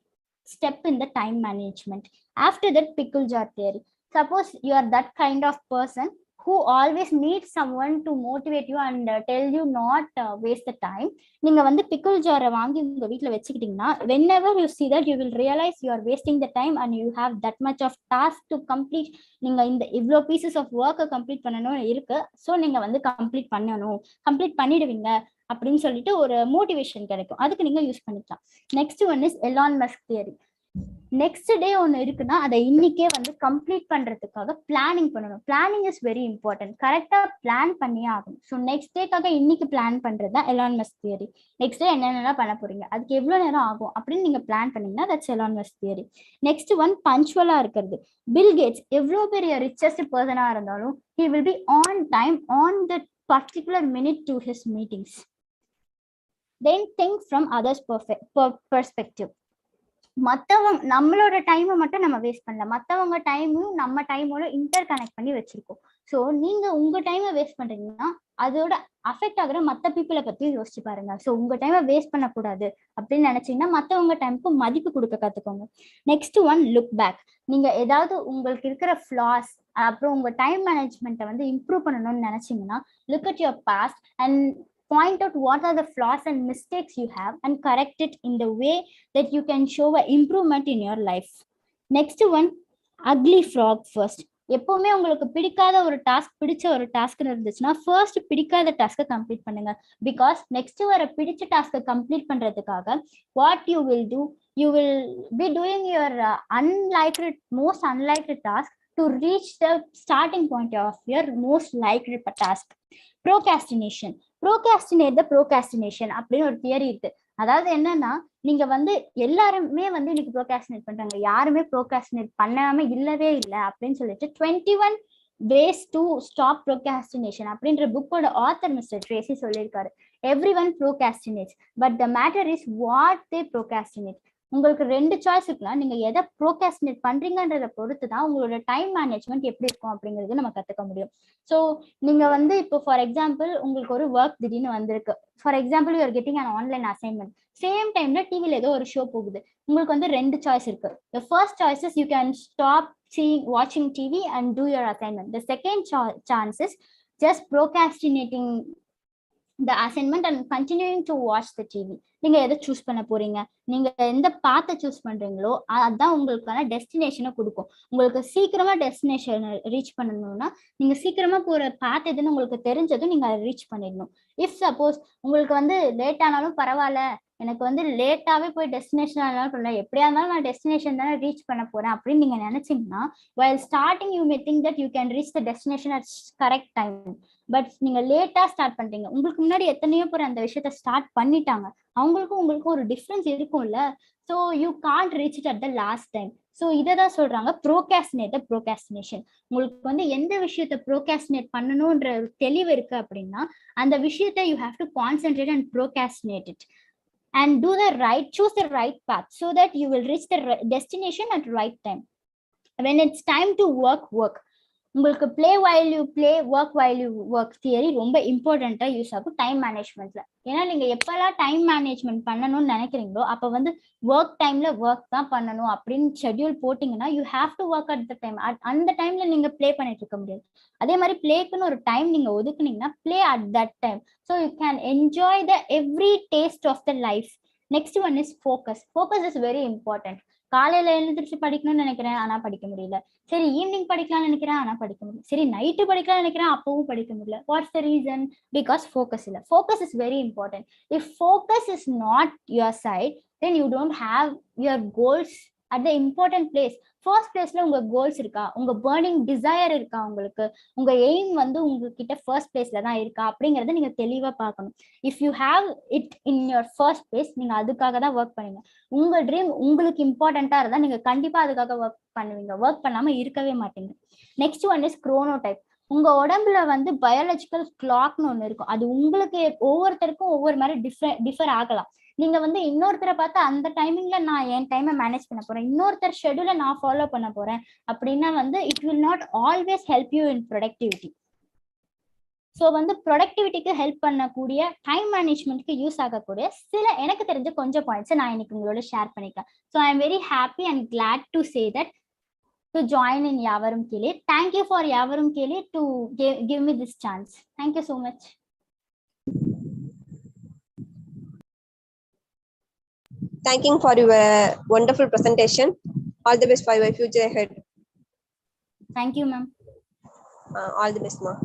Speaker 2: step in the time management. After that pickle jar theory. Suppose you are that kind of person who always needs someone to motivate you and tell you not waste the time. நீங்க வந்து pickle jar வாங்கி உங்க வீட்ல வெச்சிட்டீங்கன்னா whenever you see that you will realize you are wasting the time and you have that much of task to complete. நீங்க இந்த இவ்ளோ pieces of work complete பண்ணனும் இருக்கு, சோ நீங்க வந்து கம்ப்ளீட் பண்ணிடுவீங்க அப்படின்னு சொல்லிட்டு ஒரு மோட்டிவேஷன் கிடைக்கும். அதுக்கு நீங்க யூஸ் பண்ணிக்கலாம். Next one is Elon Musk theory. Next day ஒன்று இருக்குன்னா அதை இன்னைக்கே வந்து கம்ப்ளீட் பண்றதுக்காக பிளானிங் பண்ணணும். Planning is very important. கரெக்டா பிளான் பண்ணியே ஆகணும். ஸோ நெக்ஸ்ட் டேக்காக இன்னைக்கு பிளான் பண்றது தான் Elon Musk theory. Next day என்னென்னலாம் பண்ண போறீங்க, அதுக்கு எவ்வளவு நேரம் ஆகும் அப்படின்னு நீங்க பிளான் பண்ணீங்கன்னா that's Elon Musk theory. Next one பஞ்சுவலா இருக்கிறது. பில் கேட்ஸ் எவ்வளவு பெரிய ரிச்சஸ்ட் பர்சனா இருந்தாலும் he will be on time on that particular minute to his meetings. Then think from others perspective. மற்றவங்க நம்மளோட டைமை மட்டும் நம்ம வேஸ்ட் பண்ணல, மற்றவங்க டைமும் நம்ம டைமோட இன்டர் கனெக்ட் பண்ணி வச்சிருக்கோம். ஸோ நீங்க உங்க டைமை வேஸ்ட் பண்றீங்கன்னா அதோட அஃபெக்ட் ஆகுற மற்ற பீப்புளை பத்தி யோசிச்சு பாருங்க. ஸோ உங்க டைமை வேஸ்ட் பண்ணக்கூடாது அப்படின்னு நினைச்சீங்கன்னா மற்றவங்க டைமுக்கு மதிப்பு கொடுக்க கத்துக்கோங்க. Next one look back. நீங்க ஏதாவது உங்களுக்கு இருக்கிற ஃபிளாஸ் அப்புறம் உங்க டைம் மேனேஜ்மெண்ட்டை வந்து இம்ப்ரூவ் பண்ணணும்னு நினைச்சீங்கன்னா look at your past and point out what are the flaws and mistakes you have and correct it in the way that you can show an improvement in your life. Next one, ugly frog first. எப்பவுமே உங்களுக்கு பிடிக்காத ஒரு task பிடிச்ச ஒரு task இருந்துச்சுன்னா first பிடிக்காத டாஸ்க்கை complete பண்ணுங்க. பிகாஸ் நெக்ஸ்ட் வர பிடிச்ச டாஸ்க்கை கம்ப்ளீட் பண்றதுக்காக what you will do, you will be doing your most unlikely task to reach the starting point of your most likely task. Procrastination. Procrastinate the procrastination அப்படின்னு ஒரு theory இருக்கு. அதாவது என்னன்னா, நீங்க வந்து எல்லாருமே வந்து இன்னைக்கு ப்ரோகாஸ்டினேட் பண்றாங்க, யாருமே ப்ரோகாஸ்டினேட் பண்ணாம இல்லவே இல்லை அப்படின்னு சொல்லிட்டு 21 ways to stop procrastination அப்படின்ற புக்கோட ஆத்தர் மிஸ்டர் ட்ரேசி சொல்லியிருக்காரு. Everyone procrastinates, but the matter is what they procrastinate. உங்களுக்கு 2 சாய்ஸ் இருக்கலாம். நீங்க எதை ப்ரோகாஸ்டினேட் பண்றீங்கன்றத பொறுத்து தான் உங்களோட டைம் மேனேஜ்மெண்ட் எப்படி இருக்கும் அப்படிங்கிறது நம்ம கத்துக்க முடியும். ஸோ நீங்க வந்து இப்போ ஃபார் எக்ஸாம்பிள் உங்களுக்கு ஒரு ஒர்க் திடீர்னு வந்திருக்கு. For example you're getting an online assignment. Same டைம்ல டிவில ஏதோ ஒரு ஷோ போகுது. உங்களுக்கு வந்து 2 சாய்ஸ் இருக்கு. The first choice is you can stop watching TV and do your assignment. The second chance is just procrastinating the assignment and continuing to watch the TV. நீங்க எதை சூஸ் பண்ண போறீங்க? நீங்க எந்த பாத்தை சூஸ் பண்றீங்களோ அதுதான் உங்களுக்கான டெஸ்டினேஷனை கொடுக்கும். உங்களுக்கு சீக்கிரமா டெஸ்டினேஷன் ரீச் பண்ணணும்னா நீங்க சீக்கிரமா போற பாத் எதுன்னு உங்களுக்கு தெரிஞ்சதும் நீங்க அதை ரீச் பண்ணிடணும். இஃப் சப்போஸ் உங்களுக்கு வந்து லேட் ஆனாலும் பரவாயில்ல, எனக்கு வந்து லேட்டாவே போய் டெஸ்டினேஷன் ஆனாலும் பண்ணல, எப்படியா இருந்தாலும் நான் டெஸ்டினேஷன் தானே ரீச் பண்ண போறேன் அப்படின்னு நீங்க நினைச்சீங்கன்னா, while starting you may think that you can reach the destination at correct time, but நீங்க லேட்டா ஸ்டார்ட் பண்றீங்க. உங்களுக்கு முன்னாடி எத்தனையோ பேர் அந்த விஷயத்த ஸ்டார்ட் பண்ணிட்டாங்க, அவங்களுக்கும் உங்களுக்கும் ஒரு டிஃபரன்ஸ் இருக்கும்ல. So you can't reach it at the last time. So இதை தான் சொல்றாங்க ப்ரோகாஸ்டினேட் ப்ரோகாஸ்டினேஷன். உங்களுக்கு வந்து எந்த விஷயத்த ப்ரோகாஸ்டினேட் பண்ணணும்ன்ற தெளிவு இருக்கு அப்படின்னா அந்த விஷயத்த you have to concentrate and procrastinate it and choose the right path so that you will reach the destination at right time. When it's time to work. உங்களுக்கு play while you play, work while you work theory ரொம்ப இம்பார்ட்டண்டா use ஆகும் time மேனேஜ்மெண்ட்ல. ஏன்னா நீங்க எப்பெல்லாம் time management பண்ணணும்னு நினைக்கிறீங்களோ அப்ப வந்து ஒர்க் டைம்ல ஒர்க் தான் பண்ணணும் அப்படின்னு ஷெட்யூல் போட்டீங்கன்னா you have to work at the time. அந்த டைம்ல நீங்க பிளே பண்ணிட்டு இருக்க முடியாது. அதே மாதிரி பிளேக்குன்னு ஒரு டைம் நீங்க ஒதுக்குனீங்கன்னா play at that time. So you can enjoy the every taste of the life. Next one is focus. Focus is very important. காலையில எழுந்திரிச்சு படிக்கணும்னு நினைக்கிறேன் ஆனா படிக்க முடியல. சரி ஈவினிங் படிக்கலாம்னு நினைக்கிறேன் ஆனா படிக்க முடியல. சரி நைட்டு படிக்கலாம்னு நினைக்கிறேன் அப்பவும் படிக்க முடியல. What's the reason? Because focus இல்ல. Focus is very important. If focus is not your side then you don't have your goals at the important place. First பிளேஸ்ல உங்க கோல்ஸ் இருக்கா, உங்க பர்னிங் டிசைர் இருக்கா, உங்களுக்கு உங்க எய்ம் வந்து உங்ககிட்ட ஃபர்ஸ்ட் பிளேஸ்ல தான் இருக்கா அப்படிங்கறத நீங்க தெளிவா பார்க்கணும். If you have it in your first place நீங்க அதுக்காக தான் ஒர்க் பண்ணுங்க. உங்க ட்ரீம் உங்களுக்கு இம்பார்ட்டண்டா இருந்தா நீங்க கண்டிப்பா அதுக்காக ஒர்க் பண்ணுவீங்க. ஒர்க் பண்ணாம இருக்கவே மாட்டீங்க. Next one is chronotype. உங்க உடம்புல வந்து பயாலஜிக்கல் கிளாக்னு ஒண்ணு இருக்கும். அது உங்களுக்கு ஒவ்வொருத்தருக்கும் ஒவ்வொரு மாதிரி டிஃபர் ஆகலாம். நீங்க வந்து இன்னொருத்தரை பார்த்து அந்த டைமிங்ல நான் என் டைமை மேனேஜ் பண்ண போறேன், இன்னொருத்தர் ஷெட்யூலை நான் ஃபாலோ பண்ண போறேன் அப்படின்னா வந்து it will not always help you in productivity. So வந்து ப்ரொடக்டிவிட்டிக்கு ஹெல்ப் பண்ணக்கூடிய டைம் மேனேஜ்மெண்ட்க்கு யூஸ் ஆகக்கூடிய சில எனக்கு தெரிஞ்ச கொஞ்சம் பாயிண்ட்ஸை நான் இன்னைக்கு உங்களோட ஷேர் பண்ணிக்கிறேன். So I am very happy and glad to say that to join in Yavarum Kele. Thank you for Yavarum Kele to give me this chance. Thank you so much.
Speaker 1: Thank you for your wonderful presentation. All the best for your future ahead.
Speaker 2: Thank you, ma'am.
Speaker 1: All the best, ma'am.